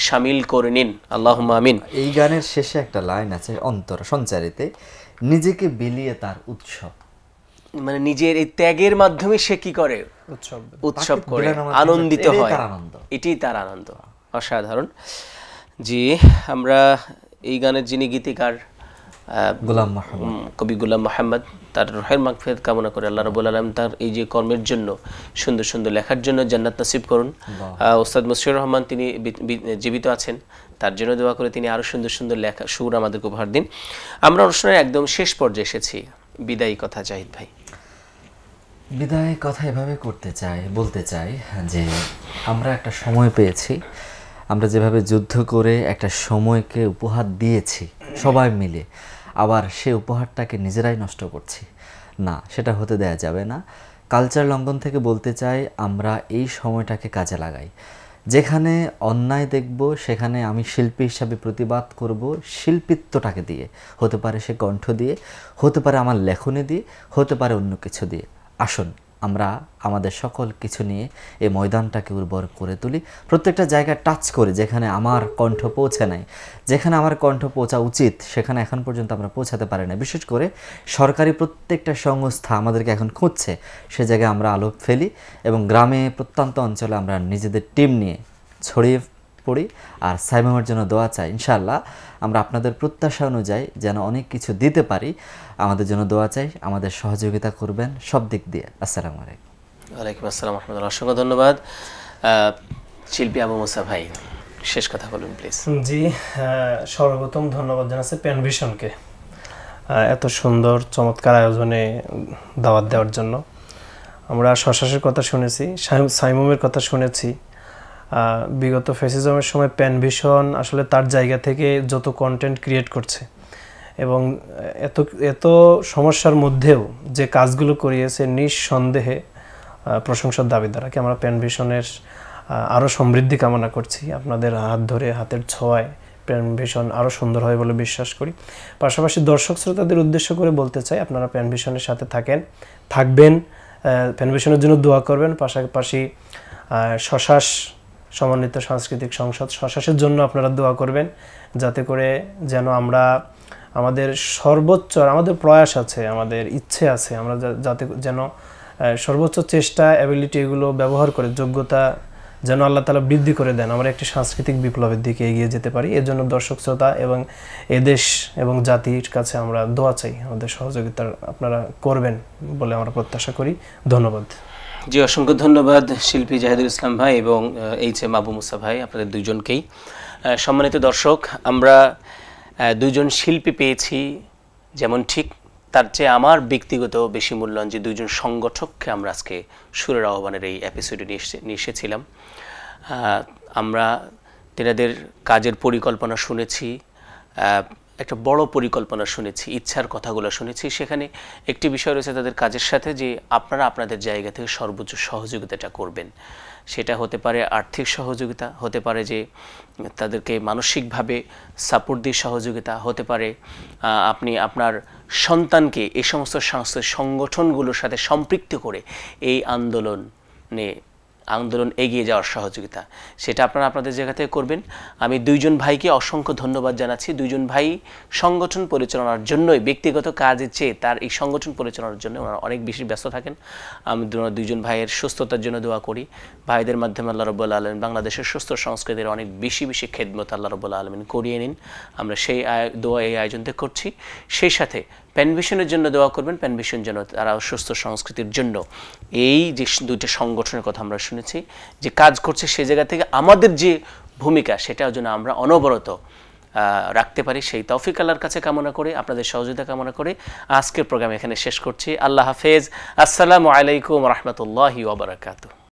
শামিল করে নিন, আল্লাহুম্মা আমিন। এই গানের শেষে একটা লাইন আছে অন্তর সঞ্চারিতে, নিজেকে বিলিয়ে তার উৎসব। মানে নিজের এই ত্যাগের মাধ্যমে সে কি করে? উৎসব করে, আনন্দিত হয়, এটাই তার আনন্দ। অসাধারণ। জি, আমরা এই গানের যিনি গীতিকার গোলাম মোহাম্মদ, কবি গোলাম মোহাম্মদ, তার রুহের মাগফিরাত কামনা করে আল্লাহ রাব্বুল আলামিন তার এই যে কর্মের জন্য, সুন্দর সুন্দর লেখার জন্য জান্নাত নসিব করুন। ওস্তাদ মুশফিকুর রহমান তিনি জীবিত আছেন, তার জন্য দোয়া করে তিনি আরো সুন্দর সুন্দর লেখা সুর আমাদেরকে উপহার দিন। আমরা অনুষ্ঠানের একদম শেষ পর্যায়ে এসেছি, বিদায়ী কথা জাহিদ ভাই। বিদায় কথা এভাবে বলতে চাই যে আমরা একটা সময় পেয়েছি, আমরা যেভাবে যুদ্ধ করে একটা সময়কে উপহার দিয়েছি সবাই মিলে, আবার সে উপহারটাকে নিজেরাই নষ্ট করছি না, সেটা হতে দেয়া যাবে না। কালচার লঙ্ঘন থেকে বলতে চাই, আমরা এই সময়টাকে কাজে লাগাই। যেখানে অন্যায় দেখব সেখানে আমি শিল্পী হিসাবে প্রতিবাদ করব, শিল্পিত্বটাকে দিয়ে। হতে পারে সে কণ্ঠ দিয়ে, হতে পারে আমার লেখনী দিয়ে, হতে পারে অন্য কিছু দিয়ে। আসুন আমরা আমাদের সকল কিছু নিয়ে এই ময়দানটাকে উর্বর করে তুলি, প্রত্যেকটা জায়গায় টাচ করে, যেখানে আমার কণ্ঠ পৌঁছে নাই, যেখানে আমার কণ্ঠ পৌঁছা উচিত সেখানে এখন পর্যন্ত আমরা পৌঁছাতে পারি না। বিশেষ করে সরকারি প্রত্যেকটা সংস্থা আমাদেরকে এখন খুঁজছে, সে জায়গায় আমরা আলো ফেলি এবং গ্রামে প্রত্যন্ত অঞ্চলে আমরা নিজেদের টিম নিয়ে ছড়িয়ে পড়ি। আর সাইমামের জন্য দোয়া চাই, ইনশাআল্লাহ আমরা আপনাদের প্রত্যাশা অনুযায়ী যেন অনেক কিছু দিতে পারি, আমাদের জন্য দোয়া চাই, আমাদের সহযোগিতা করবেন সব দিক দিয়ে। আসসালামু আলাইকুম। ওয়ালাইকুম আসসালাম ওয়া রাহমাতুল্লাহ। অসংখ্য ধন্যবাদ। শিল্পী আবু মুসা ভাই, শেষ কথা বলুন প্লিজ। জি, সর্বপ্রথম ধন্যবাদ জানাচ্ছি পেন ভিশনকে এত সুন্দর চমৎকার আয়োজনে দাওয়াত দেওয়ার জন্য। আমরা শশাসের কথা শুনেছি, সাইমুমের কথা শুনেছি। বিগত ফ্যাসিজমের সময় পেন ভিশন আসলে তার জায়গা থেকে যত কন্টেন্ট ক্রিয়েট করছে এবং এত সমস্যার মধ্যেও যে কাজগুলো করিয়েছে, নিঃসন্দেহে প্রশংসার দাবিদারকে আমরা পেন ভিশনের আরও সমৃদ্ধি কামনা করছি। আপনাদের হাত ধরে, হাতের ছোঁয়ায় পেন ভিশন আরও সুন্দর হয় বলে বিশ্বাস করি। পাশাপাশি দর্শক শ্রোতাদের উদ্দেশ্য করে বলতে চাই, আপনারা পেন ভিশনের সাথে থাকবেন, পেন ভিশনের জন্য দোয়া করবেন। পাশাপাশি শশাস সমন্বিত সাংস্কৃতিক সংসদ শশাসের জন্য আপনারা দোয়া করবেন, যাতে করে যেন আমরা আমাদের সর্বোচ্চ, আমাদের প্রয়াস আছে, আমাদের ইচ্ছে আছে, আমরা যাতে যেন সর্বোচ্চ চেষ্টা, অ্যাবিলিটি এগুলো ব্যবহার করে যোগ্যতা যেন আল্লাহ তাআলা বৃদ্ধি করে দেন, আমরা একটি সাংস্কৃতিক বিপ্লবের দিকে এগিয়ে যেতে পারি। এর জন্য দর্শক শ্রোতা এবং এদেশ এবং জাতির কাছে আমরা দোয়া চাই, আমাদের সহযোগিতা আপনারা করবেন বলে আমরা প্রত্যাশা করি। ধন্যবাদ। জি, অসংখ্য ধন্যবাদ শিল্পী জাহিদুল ইসলাম ভাই এবং এইচএম আবু মুসা ভাই, আপনাদের দুইজনকেই। সম্মানিত দর্শক, আমরা দুইজন শিল্পী পেয়েছি যেমন, ঠিক তার চেয়ে আমার ব্যক্তিগত বেশি মূল্যায়ন যে দুইজন সংগঠককে আমরা আজকে সুরের আহ্বানের এই এপিসোডে নিয়ে এসেছিলাম। আমরা তেনাদের কাজের পরিকল্পনা শুনেছি, একটা বড় পরিকল্পনা শুনেছি, ইচ্ছার কথাগুলো শুনেছি। সেখানে একটি বিষয় রয়েছে তাদের কাজের সাথে, যে আপনারা আপনাদের জায়গা থেকে সর্বোচ্চ সহযোগিতাটা করবেন। সেটা হতে পারে আর্থিক সহযোগিতা, হতে পারে যে তাদেরকে মানসিকভাবে সাপোর্ট দিয়ে সহযোগিতা, হতে পারে আপনি আপনার সন্তানকে এই সমস্ত সাংস্কৃতিক সংগঠনগুলোর সাথে সম্পৃক্ত করে এই আন্দোলন এগিয়ে যাওয়ার সহযোগিতা। সেটা আপনারা আপনাদের জায়গা থেকে করবেন। আমি দুইজন ভাইকে অসংখ্য ধন্যবাদ জানাচ্ছি। দুইজন ভাই সংগঠন পরিচালনার জন্যই, ব্যক্তিগত কাজের চেয়ে তার এই সংগঠন পরিচালনার জন্য ওনারা অনেক বেশি ব্যস্ত থাকেন। আমি দুইজন ভাইয়ের সুস্থতার জন্য দোয়া করি। ভাইদের মাধ্যমে আল্লাহ রাব্বুল আলামিন বাংলাদেশের সুস্থ সংস্কৃতির অনেক বেশি খেদমত আল্লাহ রাব্বুল আলামিন করিয়ে নিন। আমরা সেই দোয়া এই আয়োজনতে করছি। সেই সাথে প্যানভিশনের জন্য দোয়া করবেন, প্যানভিশন যেন তারা সুস্থ সংস্কৃতির জন্য এই যে দুইটা সংগঠনের কথা আমরা শুনেছি যে কাজ করছে, সে জায়গা থেকে আমাদের যে ভূমিকা সেটাও যেন আমরা অনবরত রাখতে পারি, সেই তৌফিক আল্লাহর কাছে কামনা করে, আপনাদের সহযোগিতা কামনা করে আজকের প্রোগ্রাম এখানে শেষ করছি। আল্লাহ হাফেজ। আসসালামু আলাইকুম ওয়া রাহমাতুল্লাহি ওয়া বারাকাতুহু।